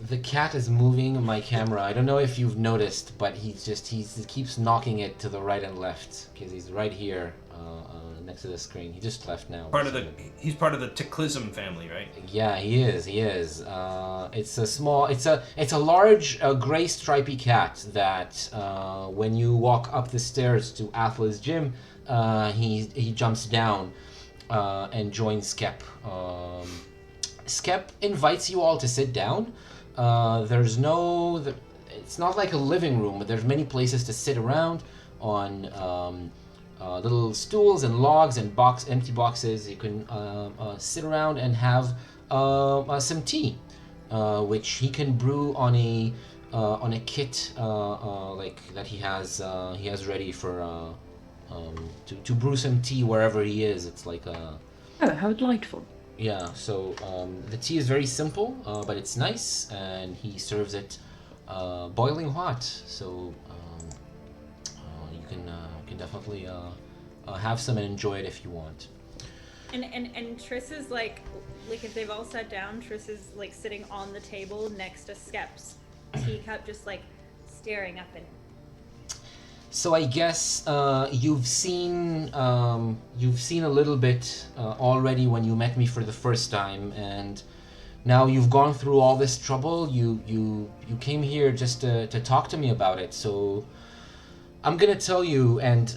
the cat is moving my camera. I don't know if you've noticed, but he keeps knocking it to the right and left because he's right here next to the screen. He just left now. He's part of the Ticism family, right? Yeah, he is. It's a large gray stripy cat that when you walk up the stairs to Athla's gym, he jumps down and joins Skep. Skep invites you all to sit down. It's not like a living room, but there's many places to sit around on little stools and logs and empty boxes. You can sit around and have some tea, which he can brew on a kit like that he has ready for to brew some tea wherever he is. It's like a Oh, how delightful. yeah. So the tea is very simple, but it's nice, and he serves it boiling hot. So you can definitely have some and enjoy it if you want. And Triss is like if they've all sat down, Triss is like sitting on the table next to Skep's teacup, just like staring up and. So I guess you've seen a little bit already when you met me for the first time, and now you've gone through all this trouble. You came here just to talk to me about it. So I'm gonna tell you, and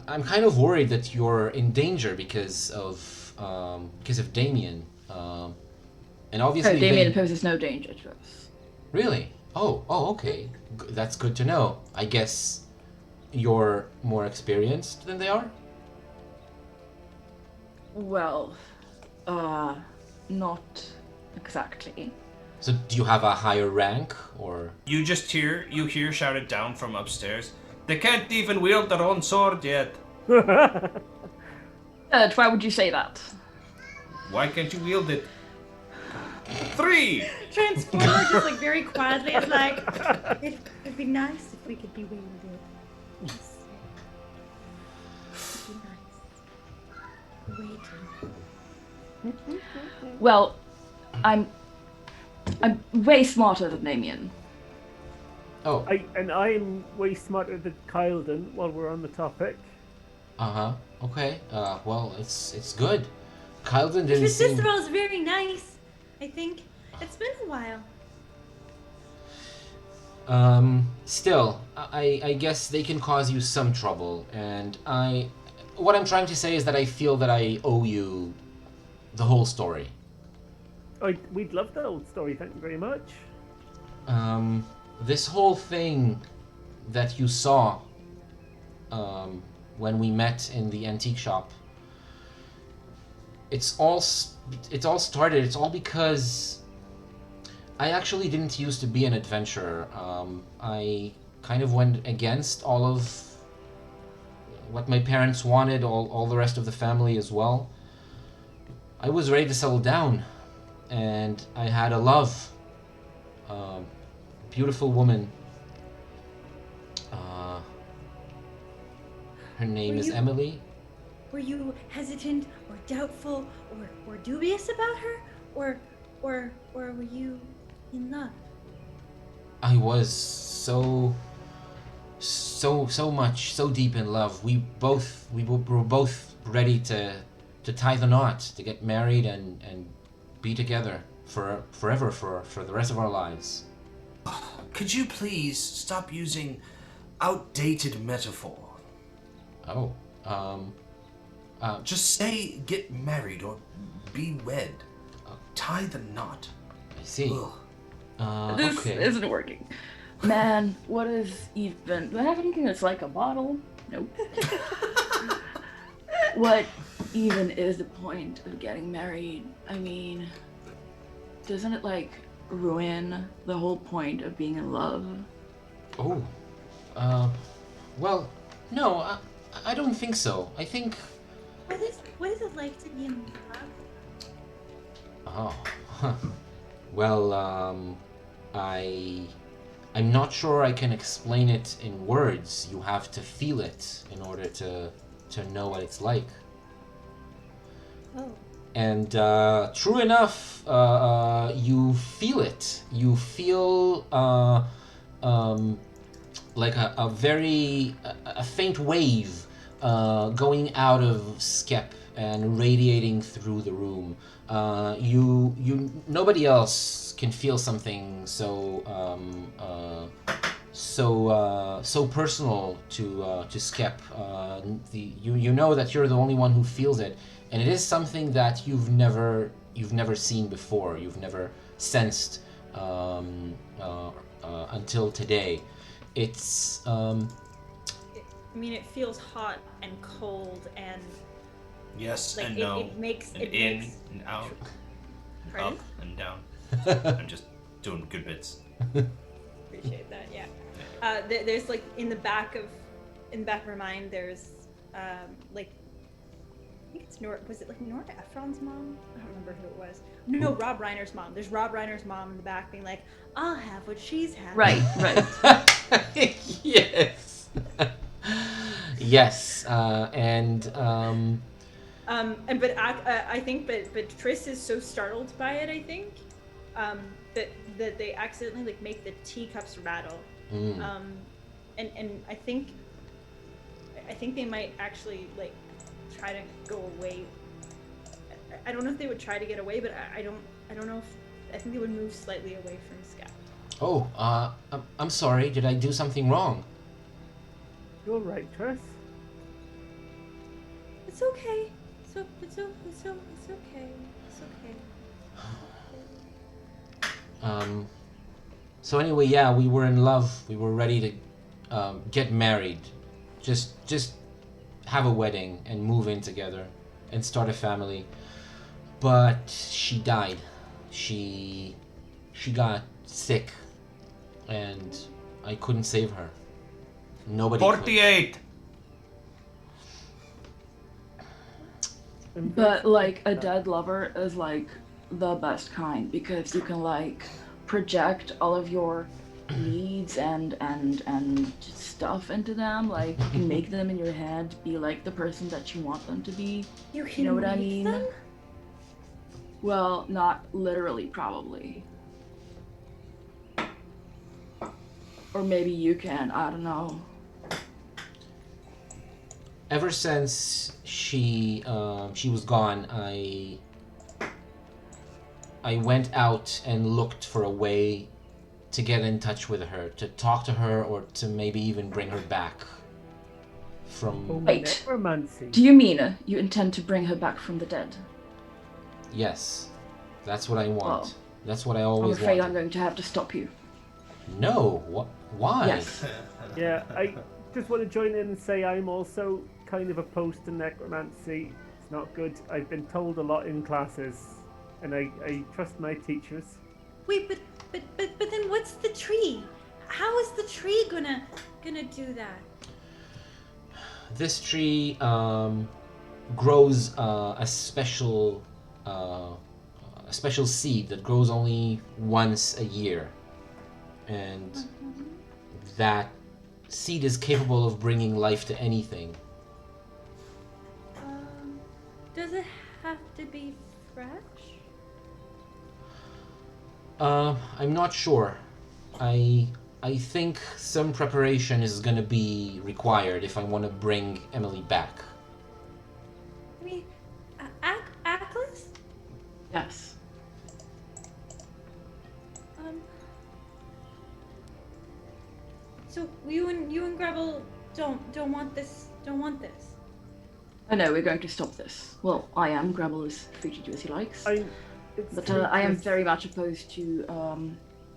I'm kind of worried that you're in danger because of Damien, and obviously Oh, Damien poses no danger to us. Really? Oh, okay. That's good to know. I guess you're more experienced than they are? Well, not exactly. So do you have a higher rank, or? You hear shouted down from upstairs. They can't even wield their own sword yet. Why would you say that? Why can't you wield it? 3! Transformer just like very quietly is like, it'd be nice if we could be wielded. Yes. It'd be nice. Waiting. Well, I'm way smarter than Damien. Oh. I'm way smarter than Kyleton while we're on the topic. Okay. Well, it's good. Kyleton didn't Your seem... sister is very nice, I think. It's been a while. Still, I guess they can cause you some trouble, and what I'm trying to say is that I feel that I owe you the whole story. We'd love the old story, thank you very much. This whole thing that you saw when we met in the antique shop, it's all started. It's all because I actually didn't used to be an adventurer. I kind of went against all of what my parents wanted, all the rest of the family as well. I was ready to settle down, and I had a love. Beautiful woman. Her name is Emily. Were you hesitant or doubtful or dubious about her? Or were you in love? I was so so much, so deep in love. We were both ready to tie the knot, to get married and be together forever for the rest of our lives. Could you please stop using outdated metaphor? Oh, Just say get married or be wed. Tie the knot. I see. Ugh. This Okay. isn't working. Man, what is even... Do I have anything that's like a bottle? Nope. What even is the point of getting married? I mean, doesn't it, like, ruin the whole point of being in love? Oh, well, no, I don't think so. I think, What is it like to be in love? oh, well, I'm not sure I can explain it in words. You have to feel it in order to know what it's like. Oh. And true enough, you feel it. You feel like a very a faint wave going out of Skep and radiating through the room. Nobody else can feel something so personal to Skep. You know that you're the only one who feels it, and it is something that you've never seen before. You've never sensed until today. It's I mean, it feels hot and cold and Yes like and it, no. it makes and it in makes. and out. Pardon? Up and down. I'm just doing good bits. Appreciate that. Yeah. There's like in the back of her mind. There's like I think it's was it like Nora Ephron's mom? I don't remember who it was. No, Rob Reiner's mom. There's Rob Reiner's mom in the back being like, "I'll have what she's having." Right. yes. Yes, and but I think but Triss is so startled by it. I think that they accidentally like make the teacups rattle. And I think they might actually like try to go away. I don't know if they would try to get away, but I don't know if I think they would move slightly away from Scap. Oh, I'm sorry. Did I do something wrong? You're right, Triss. It's okay. It's okay. It's okay. So anyway, yeah, we were in love. We were ready to get married, just have a wedding and move in together and start a family. But she died. She got sick, and I couldn't save her. Nobody. 48. But like a dead lover is like the best kind because you can like project all of your needs and stuff into them. Like you can make them in your head be like the person that you want them to be. You can know what I make mean? them? Well, not literally, probably. Or maybe you can. I don't know. Ever since she was gone, I went out and looked for a way to get in touch with her, to talk to her, or to maybe even bring her back from... Wait. Necromancy. Do you mean you intend to bring her back from the dead? Yes, that's what I want. Well, That's what I I'm always afraid I'm wanted. going to have to stop you. No, why? Yes. Yeah, I just want to join in and say I'm also kind of opposed to necromancy. It's not good. I've been told a lot in classes, and I trust my teachers. Wait, but then what's the tree? How is the tree gonna do that? This tree grows a special seed that grows only once a year, and that seed is capable of bringing life to anything. Does it have to be fresh? I'm not sure. I I think some preparation is gonna be required if I want to bring Emily back. I mean, Atlas? Yes. So you and Grubble don't want this. Don't want this. I know, we're going to stop this. Well, I am. Grabble is free to do as he likes. But true, I am Chris. very much opposed to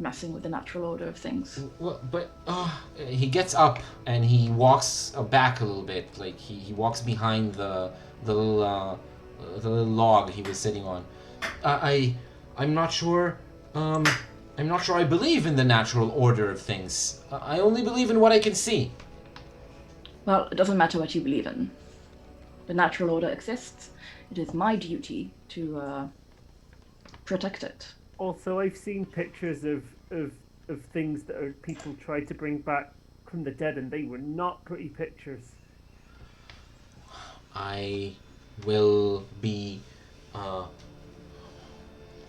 messing with the natural order of things. Well, but he gets up and he walks back a little bit, like he walks behind the little log he was sitting on. I'm not sure. I'm not sure I believe in the natural order of things. I only believe in what I can see. Well, it doesn't matter what you believe in. The natural order exists. It is my duty to protect it. Also, I've seen pictures of things that people tried to bring back from the dead, and they were not pretty pictures. I will be.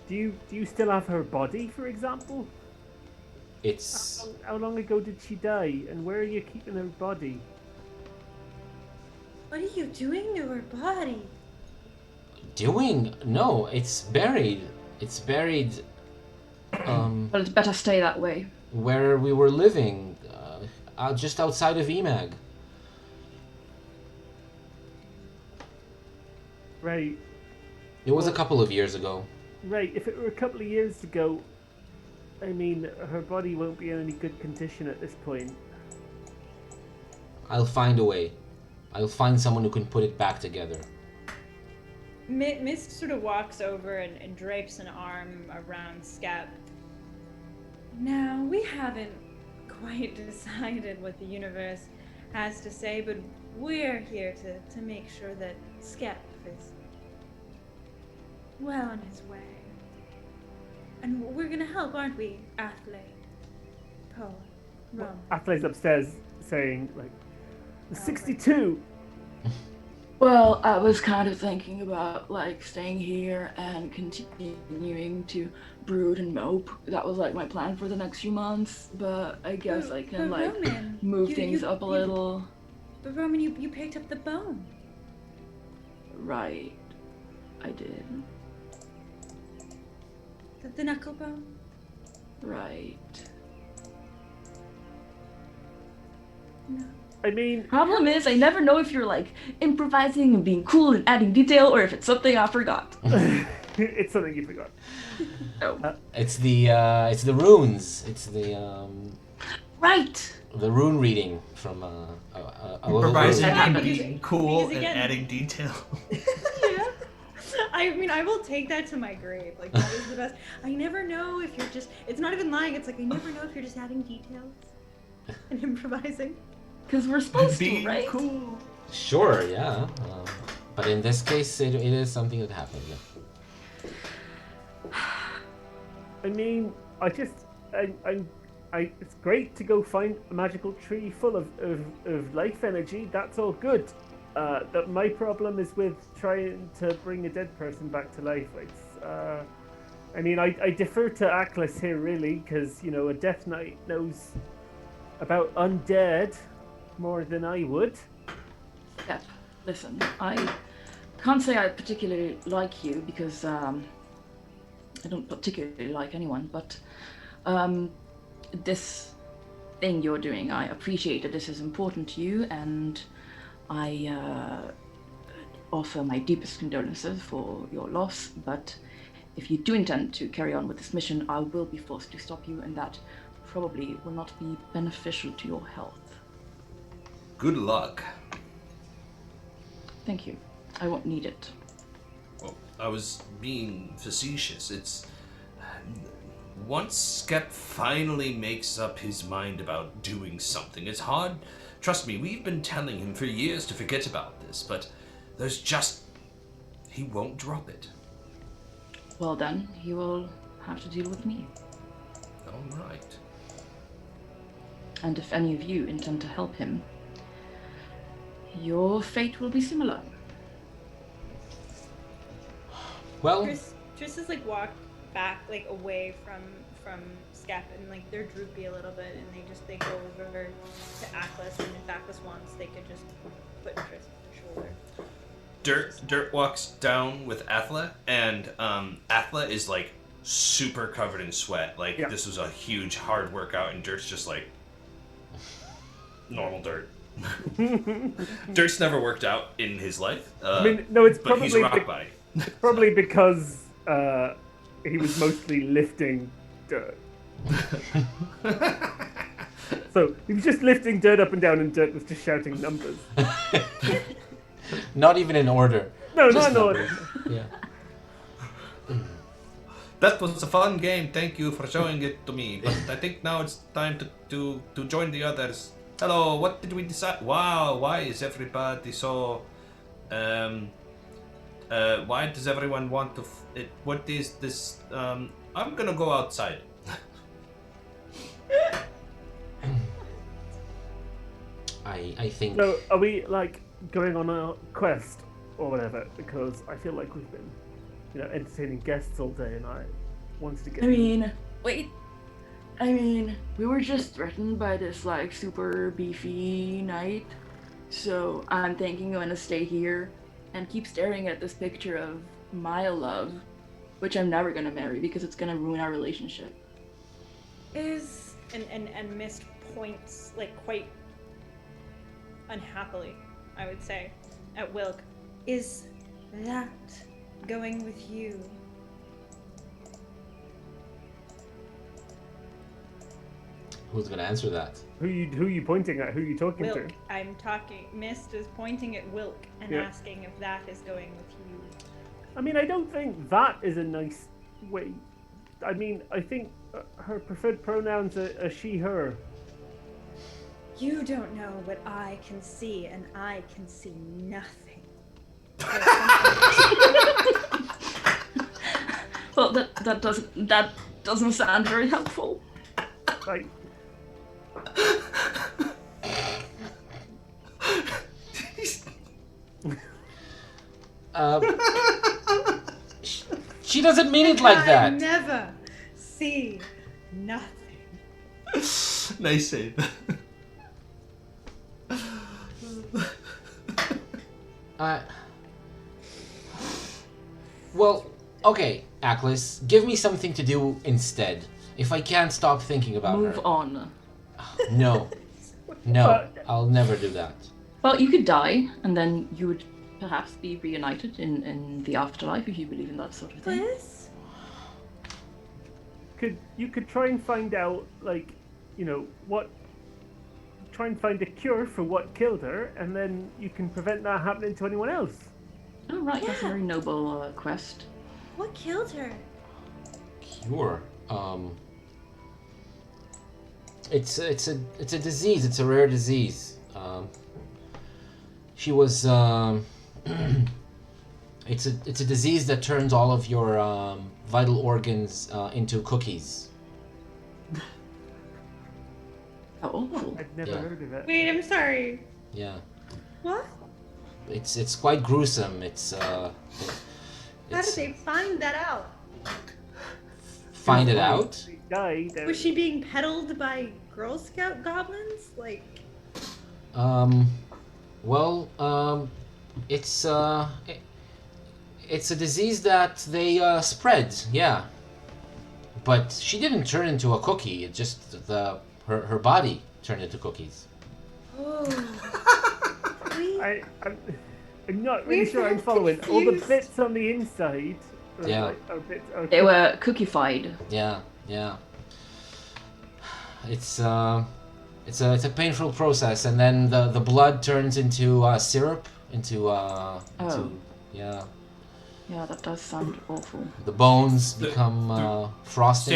Do you still have her body, for example? It's How long ago did she die, and where are you keeping her body? What are you doing to her body? doing. No, it's buried. It's buried. Well, it's better stay that way. Where we were living, just outside of EMAG. Right. It was a couple of years ago. Right, if it were a couple of years ago, I mean, her body won't be in any good condition at this point. I'll find a way. I'll find someone who can put it back together. Mist sort of walks over and drapes an arm around Scap. Now, we haven't quite decided what the universe has to say, but we're here to make sure that Scap is well on his way. And we're gonna help, aren't we, Athlete? Poe, Rum. Athlete's upstairs saying, like, 62! Well, I was kind of thinking about, like, staying here and continuing to brood and mope. That was, like, my plan for the next few months, but I guess I can, But like, Roman, move you- things you- up a you- little. But Roman, you picked up the bone. Right. I did. The knuckle bone? Right. No. I mean, Problem is, I never know if you're, like, improvising and being cool and adding detail, or if it's something I forgot. it's something you forgot. Oh. It's the runes. It's Right! the rune reading from a little Improvising rune. Yeah, and because- being cool because and again- adding detail. Yeah. I mean, I will take that to my grave. Like, that is the best. I never know if you're just. It's not even lying. It's like, I never know if you're just adding details and improvising. Because we're supposed Being to, right? cool. Sure, yeah. But in this case, it is something that happened. Yeah. I mean, it's great to go find a magical tree full of life energy. That's all good. That my problem is with trying to bring a dead person back to life. I mean, I defer to Aklis here really, because you know a Death Knight knows about undead more than I would. Yep. Listen, I can't say I particularly like you because I don't particularly like anyone, but this thing you're doing, I appreciate that this is important to you, and I offer my deepest condolences for your loss, but if you do intend to carry on with this mission, I will be forced to stop you, and that probably will not be beneficial to your health. Good luck. Thank you. I won't need it. Well, I was being facetious. It's once Skep finally makes up his mind about doing something, it's hard. Trust me, we've been telling him for years to forget about this, but he won't drop it. Well then, he will have to deal with me. All right. And if any of you intend to help him, your fate will be similar. Well, Tris is like walked back like away from from Skep, and like they're droopy a little bit, and they go over to Atlas, and if Atlas wants, they could just put Triss on their shoulder. Dirt walks down with Athla, and Athla is like super covered in sweat. Like this was a huge hard workout, and Dirt's just like normal Dirt. Dirt's never worked out in his life. I mean, no, it's but probably he's a rock body. It's probably because he was mostly lifting dirt. So he was just lifting dirt up and down, and Dirt was just shouting numbers. Not even in order. No, Just not in order. Yeah. That was a fun game. Thank you for showing it to me. But I think now it's time to join the others. Hello, what did we decide? Wow, why is everybody so... why does everyone want to... what is this... I'm gonna go outside. I think... So are we, like, going on a quest or whatever? Because I feel like we've been, entertaining guests all day, and I wanted to get... I mean, we were just threatened by this, like, super beefy knight. So I'm thinking I'm gonna stay here and keep staring at this picture of my love, which I'm never gonna marry because it's gonna ruin our relationship. And Mist points like quite unhappily, I would say, at Wilk. Is that going with you? Who's gonna answer that? Who you pointing at? Who you talking Wilk. to? I'm talking. Mist is pointing at Wilk and asking if that is going with you. I mean, I don't think that is a nice way. I mean, I think her preferred pronouns are she, her. You don't know what I can see, and I can see nothing. Well, that doesn't sound very helpful. Like, she doesn't mean it like I that. never see nothing. Nice save. Well, okay, Atlas, give me something to do instead. If I can't stop thinking about Move her. on. No. No, I'll never do that. Well, you could die, and then you would perhaps be reunited in the afterlife if you believe in that sort of thing. Bliss? you could try and find out, like, try and find a cure for what killed her, and then you can prevent that happening to anyone else. Oh, right, that's a very noble quest. What killed her? Cure. It's a disease. It's a rare disease. She was. It's a disease that turns all of your vital organs into cookies. How awful. I'd never heard of it. Wait, I'm sorry. Yeah. What? It's quite gruesome. How did they find that out? Find it out? She died. Was she being peddled by Girl Scout goblins? Like, it's a disease that they spread, yeah. But she didn't turn into a cookie. It just her body turned into cookies. oh. I'm not really sure I'm following. All the bits on the inside Yeah. They were cookified. Yeah. It's a painful process, and then the blood turns into syrup, yeah. Yeah, that does sound awful. The bones become frosting.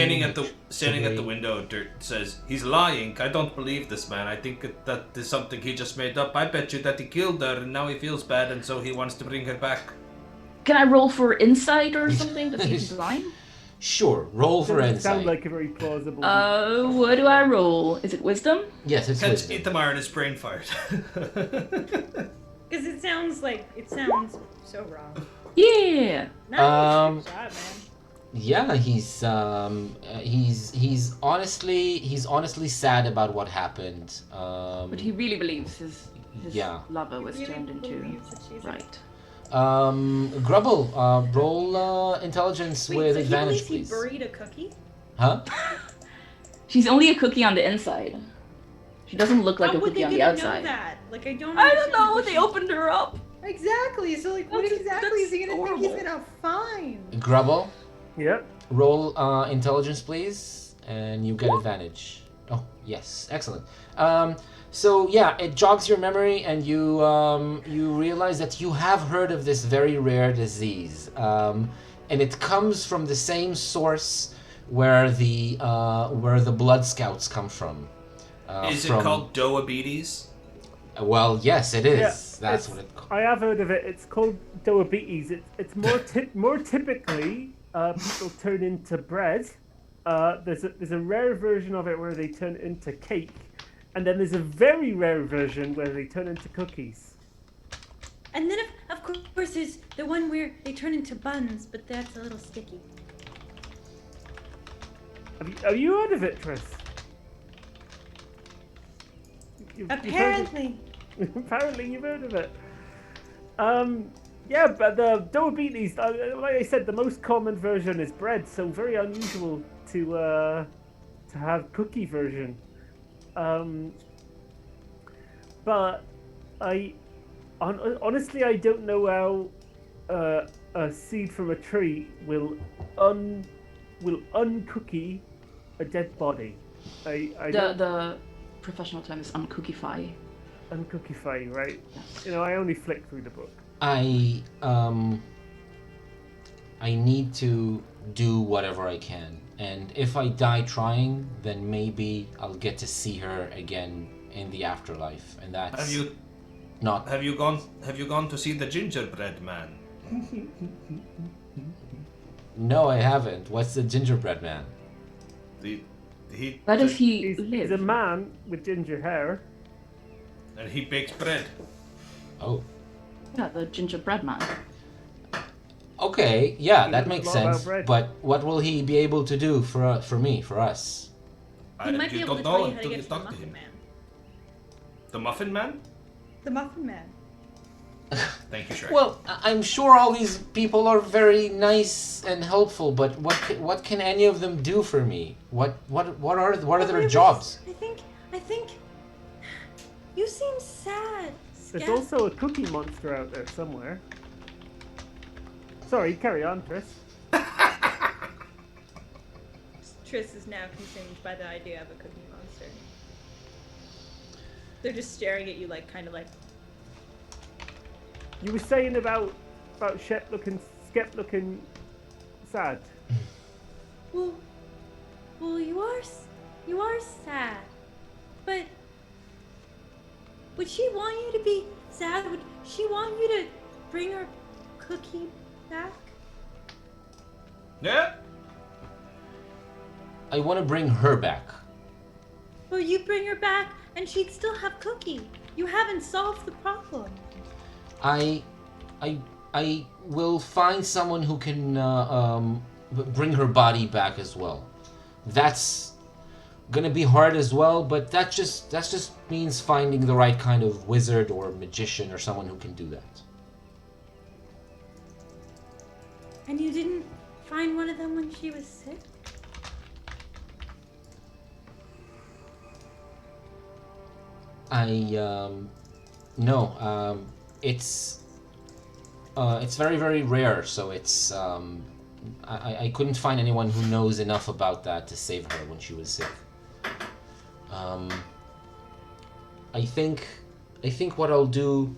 Standing at the window, Dirt says, "He's lying. I don't believe this man. I think that is something he just made up. I bet you that he killed her, and now he feels bad, and so he wants to bring her back." Can I roll for insight or something to see if he's lying? Sure, roll for Doesn't insight. sound like a very plausible. What do I roll? Is it wisdom? Yes, it's Hence, wisdom. Ithamar and his brain fired. Because it sounds so wrong. Yeah. Nice. Good job, man. Yeah, he's honestly sad about what happened. But he really believes his Yeah. lover was Really turned into believes that she's a- right. Grubble, roll intelligence Wait, with so advantage, he please. buried a cookie? Huh? She's only a cookie on the inside. She doesn't look like How a would cookie they on the gonna outside. know that? Like, I don't. I don't understand know. what They she- opened her up. Exactly. So like, what That's- exactly is he that's gonna think he's horrible. gonna find? Grubble, Yep. roll intelligence, please, and you get advantage. Oh, yes, excellent. So yeah, it jogs your memory, and you realize that you have heard of this very rare disease, and it comes from the same source where the Blood Scouts come from. Is it called diabetes? Well, yes, it is. Yeah, That's it's- what it. I have heard of it. It's called diabetes. It's more typically people turn into bread. There's a rare version of it where they turn into cake, and then there's a very rare version where they turn into cookies. And then, of course, there's the one where they turn into buns, but that's a little sticky. Have you heard of it, Tris? You've heard of- Apparently. Apparently, you've heard of it. Yeah, but the diabetes, like I said, the most common version is bread, so very unusual to have cookie version. But honestly, I don't know how a seed from a tree will uncookie a dead body. I don't The professional term is uncookify. uncookify, right? You know, I only flick through the book. I need to do whatever I can, and if I die trying, then maybe I'll get to see her again in the afterlife, and that's not. Have you gone to see the gingerbread man? No, I haven't. What's the gingerbread man? Where does he He's live? a man with ginger hair. And he bakes bread. Oh, Yeah, the gingerbread man. okay. Yeah, He that knows makes a lot about sense. bread. But what will he be able to do for us? He might be You able to don't tell know you how to until get you to the talk to Muffin him. Man. The Muffin Man? The Muffin Man. Thank you, Shrek. Well, I'm sure all these people are very nice and helpful, but what can any of them do for me? What are their Rivers, jobs? I think. You seem sad. There's Scat. also a cookie monster out there somewhere. Sorry, carry on, Tris. Triss is now consumed by the idea of a cookie monster. They're just staring at you, like, kind of like. You were saying about Shep looking sad. Well, you are sad, but would she want you to be sad? Would she want you to bring her cookie back? Yeah? I want to bring her back. Well, you bring her back, and she'd still have cookie. You haven't solved the problem. I will find someone who can bring her body back as well. That's gonna be hard as well, but that just means finding the right kind of wizard or magician or someone who can do that. And you didn't find one of them when she was sick? No, it's very, very rare, so it's I couldn't find anyone who knows enough about that to save her when she was sick. I think what I'll do.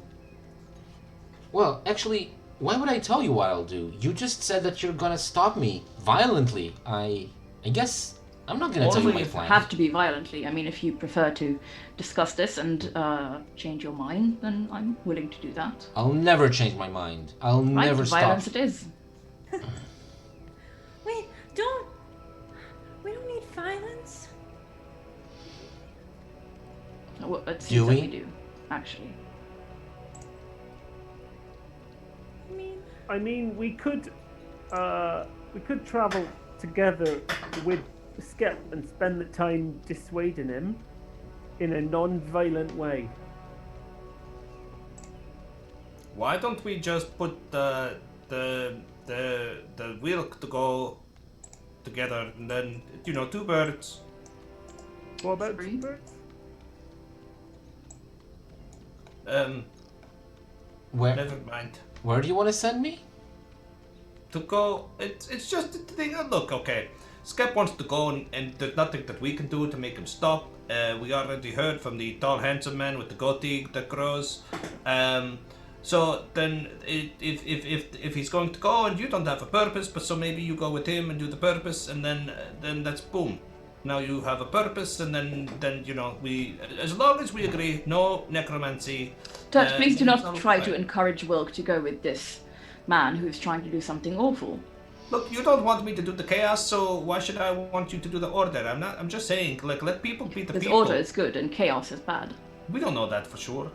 Well, actually, why would I tell you what I'll do? You just said that you're gonna stop me violently. I guess I'm not gonna tell you my plan. Have to be violently. I mean, if you prefer to discuss this and change your mind, then I'm willing to do that. I'll never change my mind. I'll Right, never stop. violence it is. Wait, we don't need violence. Well, it Do seems like we? we do, actually. I mean, I mean, we could we could travel together with Skep and spend the time dissuading him in a non-violent way. Why don't we just put the wilk to go together, and then two birds. What about Sorry? two birds? Where Never mind. where do you want to send me? To go, it's just the thing. Look, okay. Skep wants to go, and there's nothing that we can do to make him stop. We already heard from the tall, handsome man with the goatee that grows. So then, if he's going to go and you don't have a purpose, but so maybe you go with him and do the purpose, and then that's boom. Now you have a purpose, and then we, as long as we agree, no necromancy. Touch, please do it's not all try fine. to encourage Wilk to go with this man who's trying to do something awful. Look, you don't want me to do the chaos, so why should I want you to do the order? I'm just saying, like, let people be the Because people. order is good and chaos is bad. We don't know that for sure.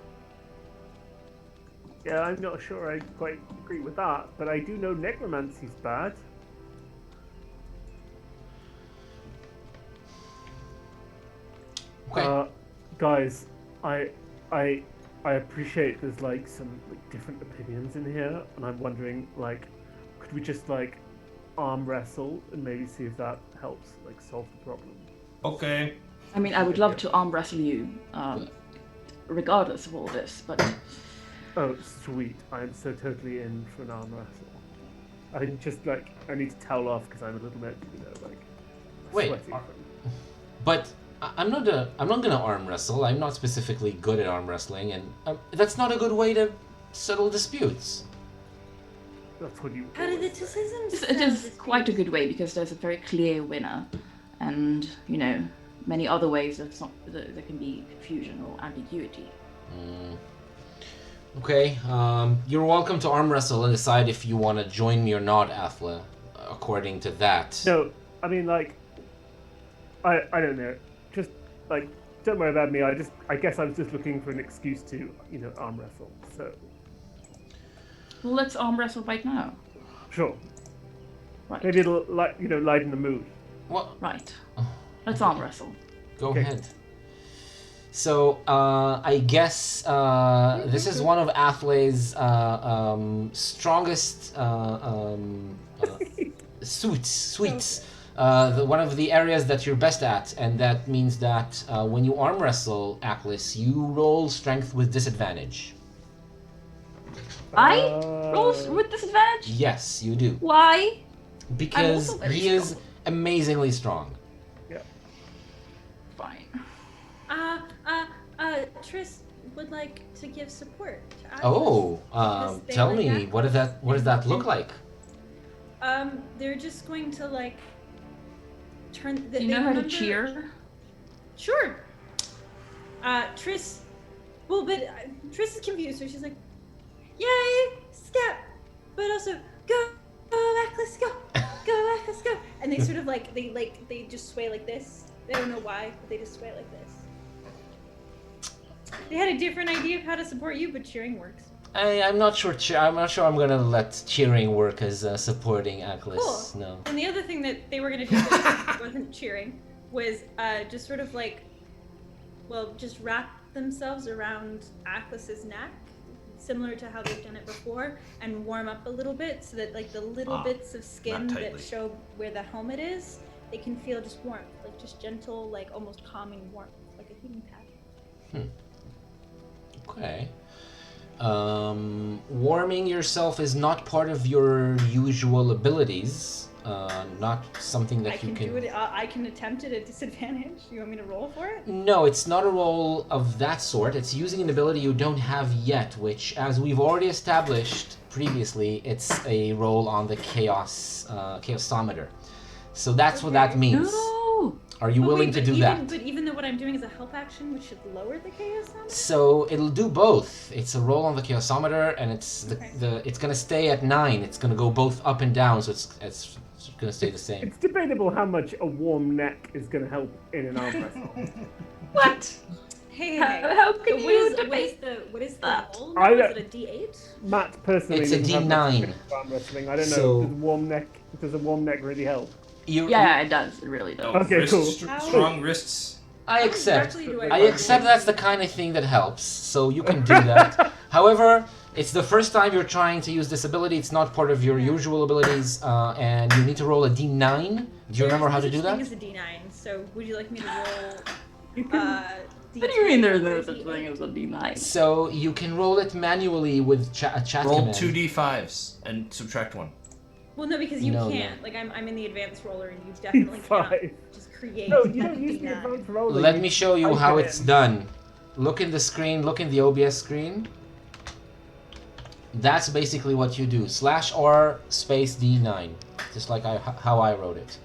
Yeah, I'm not sure I quite agree with that, but I do know necromancy's bad. Okay. Guys, I appreciate there's like some different opinions in here, and I'm wondering could we just arm wrestle and maybe see if that helps solve the problem? Okay. I mean, I would love to arm wrestle you, regardless of all this, but Oh, sweet! I'm so totally in for an arm wrestle. I just I need to towel off because I'm a little bit Wait, sweaty from- But I'm not gonna arm wrestle. I'm not specifically good at arm wrestling, and that's not a good way to settle disputes. That's what you. How do the always say. Ticisms it sound is this quite a week? good way because there's a very clear winner, and many other ways there can be confusion or ambiguity. Okay. You're welcome to arm wrestle and decide if you want to join me or not, Athla. According to that. No, I mean I don't know. Just don't worry about me. I guess I was just looking for an excuse to arm wrestle. So Well, let's arm wrestle right now. sure, Right. maybe it'll lighten the mood. What? Right. Let's arm wrestle. Go Okay. ahead. So, I guess this is one of Athle's strongest suites. One of the areas that you're best at, and that means that when you arm wrestle Atlas, you roll strength with disadvantage. I roll with disadvantage? Yes, you do. Why? Because also very he is strong. amazingly strong. Fine. Triss would like to give support to Atlas. Oh, Because they tell like me, Atlas. what does that look like? They're just going to turn. Do you know how to cheer? Sure. Triss. Well, but Triss is confused, so she's like, "Yay, Skep!" But also, go, Atlas, go, Atlas, go. And they sort of they just sway like this. They don't know why, but they just sway like this. They had a different idea of how to support you, but cheering works. I'm not sure. I'm not sure. I'm gonna let cheering work as supporting Atlas. Cool. No. And the other thing that they were gonna do that wasn't cheering was just sort of just wrap themselves around Atlas's neck, similar to how they've done it before, and warm up a little bit so that the little bits of skin not that tightly. show where the helmet is, they can feel just warmth, just gentle, almost calming warmth, like a heating pad. Okay. Warming yourself is not part of your usual abilities. Not something that I can do it. I can attempt it at disadvantage. You want me to roll for it? No, it's not a roll of that sort. It's using an ability you don't have yet, which, as we've already established previously, it's a roll on the chaosometer. So that's what that means. No! Are you willing to do that? But even though what I'm doing is a help action, which should lower the chaos number? So it'll do both. It's a roll on the chaosometer, and it's it's gonna stay at 9. It's gonna go both up and down, so it's gonna stay the same. It's debatable how much a warm neck is going to help in an arm wrestle. What? Hey. How can So you what is the that? roll? I Is don't- it a D8? Matt personally It's a doesn't have much D9. experience with arm wrestling. I don't So- know. Does a warm neck really help? Yeah, it does. It really does. Okay, cool. Strong wrists. I accept. Exactly do I accept that's the kind of thing that helps, so you can do that. However, it's the first time you're trying to use this ability. It's not part of your usual abilities, and you need to roll a D9. Do you remember how to do that? There's no such thing as a D9. So would you like me to roll? What do you mean there's no such thing as a D9? So you can roll it manually with a chat Roll command. 2d5s and subtract 1. Well, no, because you No, can't. Like I'm in the advanced roller, and you definitely cannot Five. just create. No, you don't a use the D9. advanced rolling. Let me show you type how it it's in. done. Look in the screen, look in the OBS screen. That's basically what you do. /R space D9. Just like how I wrote it.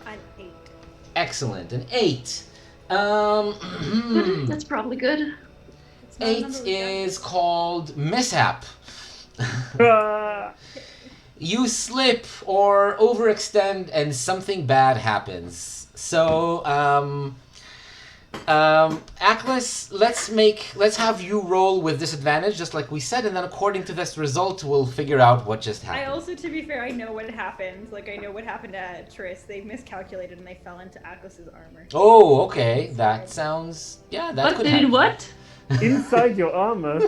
An 8. Excellent. An 8. That's probably good. It's not a 8 number we've is called mishap. Ah, You slip or overextend and something bad happens. So, Aklis, let's have you roll with disadvantage, just like we said, and then according to this result, we'll figure out what just I happened. also, to be fair, I know what happened. Like I know what happened to Triss. They miscalculated and they fell into Atlas's armor. Oh, okay. That sounds... Yeah, that What? could They happen. did what? inside your armor.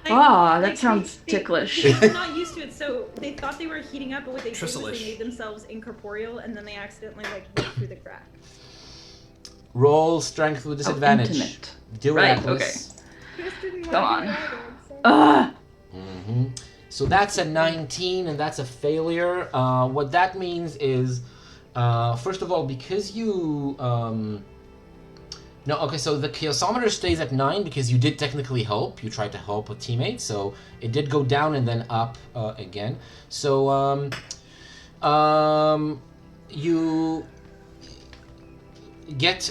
Ah, that Like, sounds they- ticklish. They're not used to it, so they thought they were heating up, but what they did was Trisselish. they made themselves incorporeal, and then they accidentally like went through the crack. Roll strength with disadvantage. intimate. Do it, Right, Aklis. Come on. Ah! hmm So that's a 19, and that's a failure. What that means is, first of all, because you... No, okay, so the chaosometer stays at 9 because you did technically help. You tried to help a teammate, so it did go down and then up again. So, you get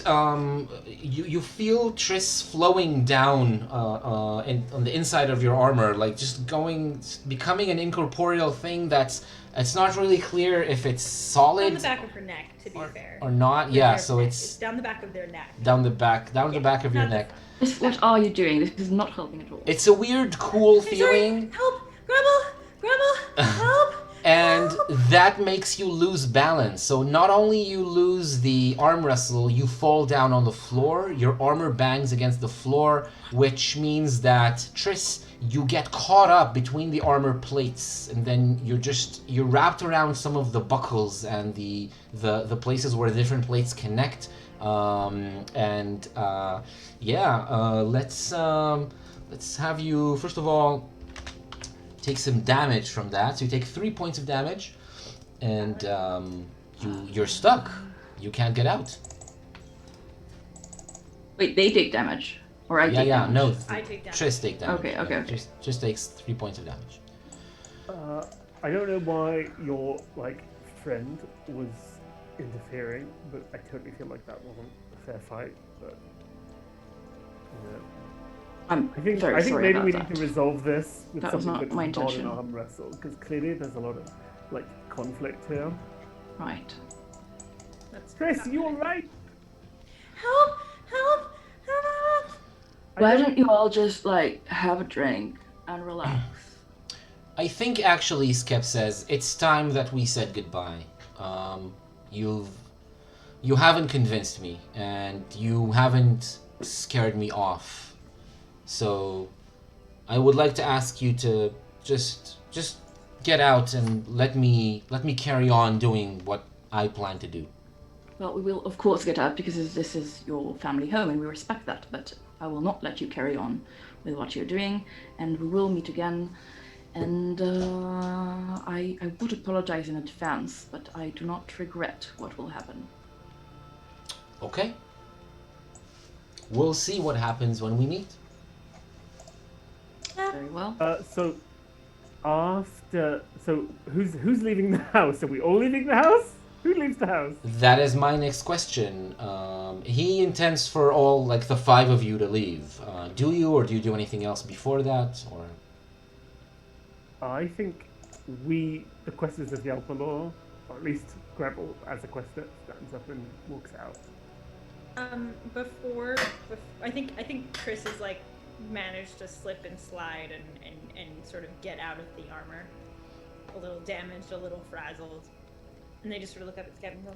you feel Triss flowing down on the inside of your armor, like just becoming an incorporeal thing that's it's not really clear if it's solid Down the back of her neck, to be fair. or not. Their Yeah, neck. so it's down the back of their neck. down the back of your not the neck. What are you doing? This is not helping at all. It's a weird, cool Hey, feeling. sorry, help! Grumble! Help! And Help! that makes you lose balance. So not only you lose the arm wrestle, you fall down on the floor. Your armor bangs against the floor, which means that Triss, you get caught up between the armor plates, and then you're wrapped around some of the buckles and the places where the different plates connect. Let's have you first of all take some damage from that. So you take 3 points of damage, and you're stuck. You can't get out. Wait, they take damage. Or I take damage? No. I take damage. Triss take damage. Okay. Just takes 3 points of damage. I don't know why your friend was interfering, but I totally feel like that wasn't a fair fight. But yeah. I'm I think very sorry maybe about we that. need to resolve this with That was something not that's my not an intention. arm wrestle, because clearly there's a lot of conflict here. Right. That's Chris, you all right? Help! Why don't you all just have a drink and relax? I think actually, Skep says it's time that we said goodbye. You haven't convinced me, and you haven't scared me off. So, I would like to ask you to just get out and let me carry on doing what I plan to do. Well, we will of course get out because this is your family home and we respect that, but I will not let you carry on with what you're doing, and we will meet again. And I would apologize in advance, but I do not regret what will happen. Okay? We'll see what happens when we meet. Very well. So who's leaving the house? Are we all leaving the house? Who leaves the house? That is my next question. He intends for all, the 5 of you to leave. Do you, or do you do anything else before that, or...? I think the questers of Yalpelor, or at least Gretel as a quester, stands up and walks out. before I think Chris has like managed to slip and slide and sort of get out of the armor, a little damaged, a little frazzled, and they just sort of look up at Scav and go,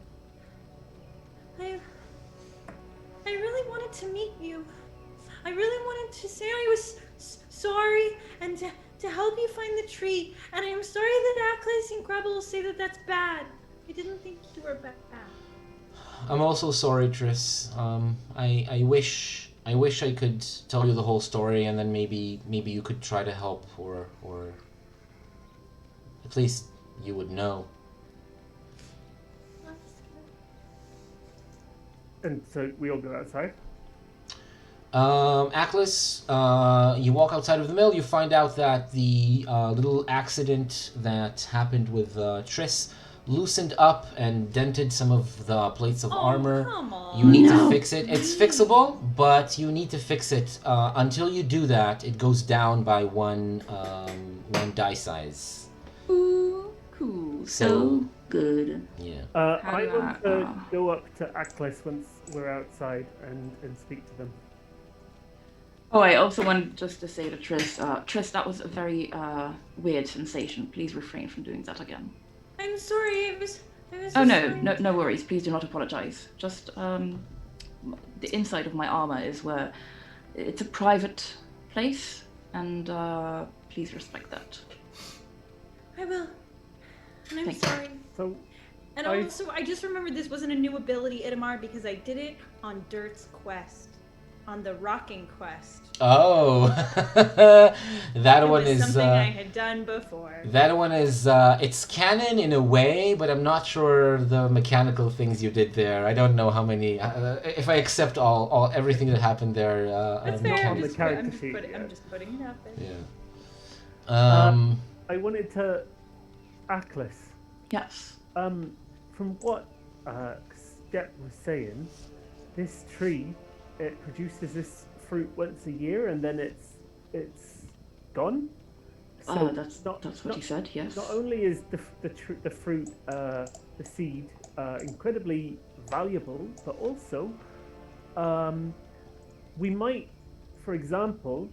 I really wanted to meet you. I really wanted to say I was sorry and to help you find the tree. And I'm sorry that Aklis and Grubble say that that's bad. I didn't think you were bad. I'm also sorry, Triss. I wish I could tell you the whole story, and then maybe you could try to help, or at least you would know. And so we all go outside. Aklis, you walk outside of the mill. You find out that the little accident that happened with Triss loosened up and dented some of the plates of armor. Come on. You need to fix it. It's fixable, but you need to fix it. Until you do that, it goes down by one die size. Ooh, cool. So good. Yeah. I want to go up to Aklis once we're outside and speak to them. Oh, I also wanted just to say to Triss, Triss, that was a very weird sensation. Please refrain from doing that again. I'm sorry. I was. Oh no worries. Please do not apologize. Just the inside of my armor is where it's a private place, and please respect that. I will. And I'm Thank you. sorry. So And also, I just remembered this wasn't a new ability, Idamar, because I did it on Dirt's quest, on the rocking quest. Oh, that It one was is something I had done before. that one is it's canon in a way, but I'm not sure the mechanical things you did there. I don't know how many. If I accept all everything that happened there, That's not fair. on the character sheet I'm yet. just putting it out there. Yeah. I wanted to Aklis. Yes. From what Skep was saying, this tree, it produces this fruit once a year and then it's gone. That's what he said. Yes. Not only is the fruit, the seed, incredibly valuable, but also we might, for example,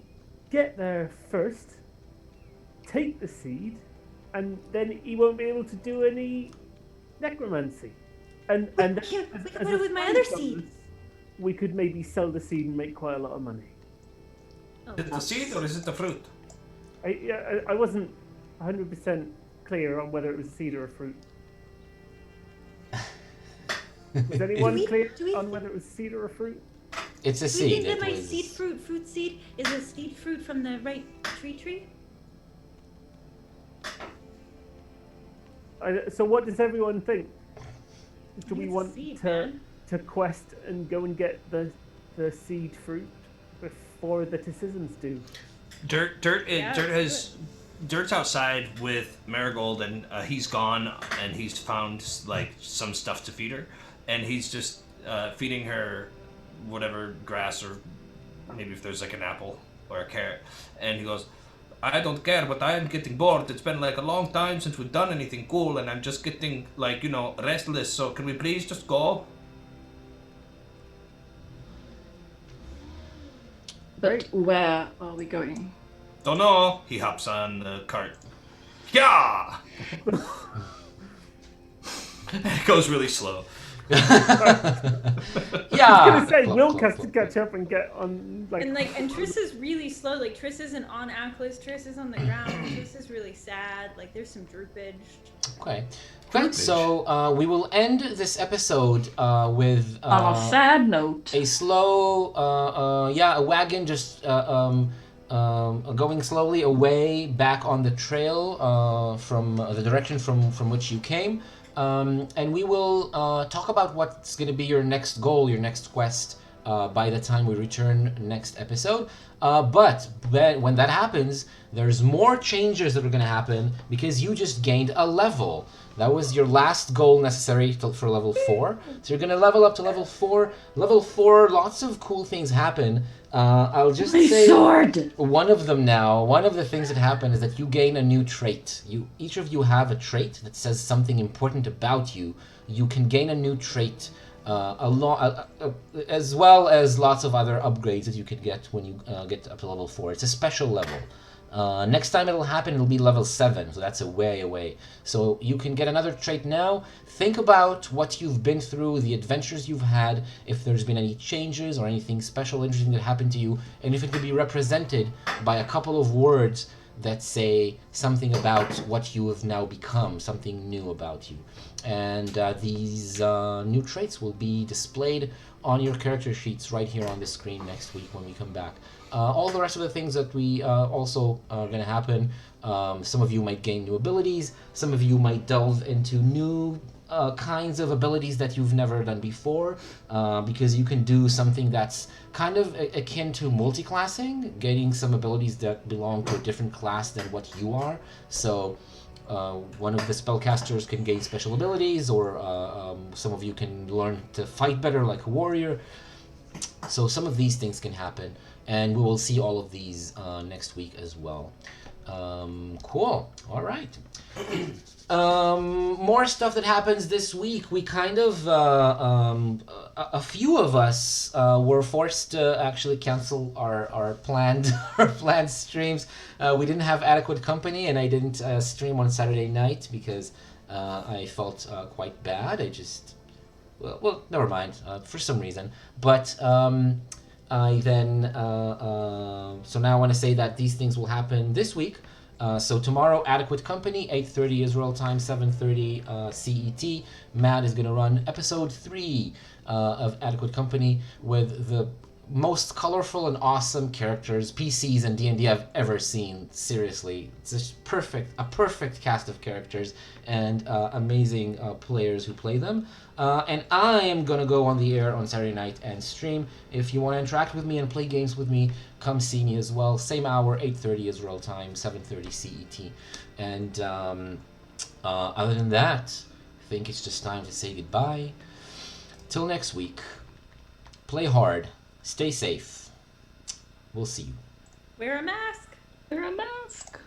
get there first, take the seed, and then he won't be able to do any necromancy. And We could put it with my other seed. We could maybe sell the seed and make quite a lot of money. Is it the seed or is it the fruit? I wasn't 100% clear on whether it was a seed or a fruit. Was anyone clear on whether it was a seed or a fruit? It's a Do you seed. think that my It was... seed fruit seed is a seed fruit from the right tree? So what does everyone think? Do we It's a want seed, to man. quest and go and get the seed fruit before the Ticisms do? Dirt's outside with Marigold, and he's gone, and he's found like some stuff to feed her, and he's just feeding her whatever grass, or maybe if there's like an apple or a carrot, and he goes, I don't care, but I am getting bored. It's been like a long time since we've done anything cool, and I'm just getting like, restless, so can we please just go? But where are we going? Don't know. He hops on the cart. Yeah! It goes really slow. Yeah. I was gonna say, Plop, Will plop, has to plop. catch up and get on And Triss is really slow. Like Triss isn't on Aklis. Triss is on the ground. Triss is really sad. Like there's some droopage. Okay. Great. So we will end this episode with On a sad note. a slow, a wagon just going slowly away back on the trail from the direction from which you came. And we will talk about what's going to be your next goal, your next quest, by the time we return next episode. But when that happens, there's more changes that are going to happen because you just gained a level. That was your last goal necessary for level 4. So you're going to level up to level 4. Level 4, lots of cool things happen. I'll just My say sword! one of them now. One of the things that happen is that you gain a new trait. Each of you have a trait that says something important about you. You can gain a new trait as well as lots of other upgrades that you can get when you get up to level 4. It's a special level. Next time it'll happen, it'll be level 7, so that's a way away. So you can get another trait now. Think about what you've been through, the adventures you've had, if there's been any changes or anything special, interesting that happened to you, and if it could be represented by a couple of words that say something about what you have now become, something new about you. And these new traits will be displayed on your character sheets right here on the screen next week when we come back. All the rest of the things that we also are going to happen, some of you might gain new abilities, some of you might delve into new kinds of abilities that you've never done before, because you can do something that's kind of akin to multi-classing, getting some abilities that belong to a different class than what you are. So one of the spellcasters can gain special abilities, or some of you can learn to fight better like a warrior. So some of these things can happen, and we will see all of these next week as well. Cool. All right. More stuff that happens this week. We kind of, a few of us were forced to actually cancel our planned streams. We didn't have adequate company, and I didn't stream on Saturday night because I felt quite bad. I just, well, never mind, for some reason. But I then, so now I want to say that these things will happen this week. So tomorrow, Adequate Company, 8:30 Israel time, 7:30 CET. Matt is going to run episode 3 of Adequate Company with the most colorful and awesome characters, PCs, and D&D I've ever seen. Seriously, it's just a perfect cast of characters and amazing players who play them. And I am gonna go on the air on Saturday night and stream. If you want to interact with me and play games with me, come see me as well. Same hour, 8:30 Israel time, 7:30 CET. And other than that, I think it's just time to say goodbye. Till next week, play hard. Stay safe. We'll see you. Wear a mask. Wear a mask.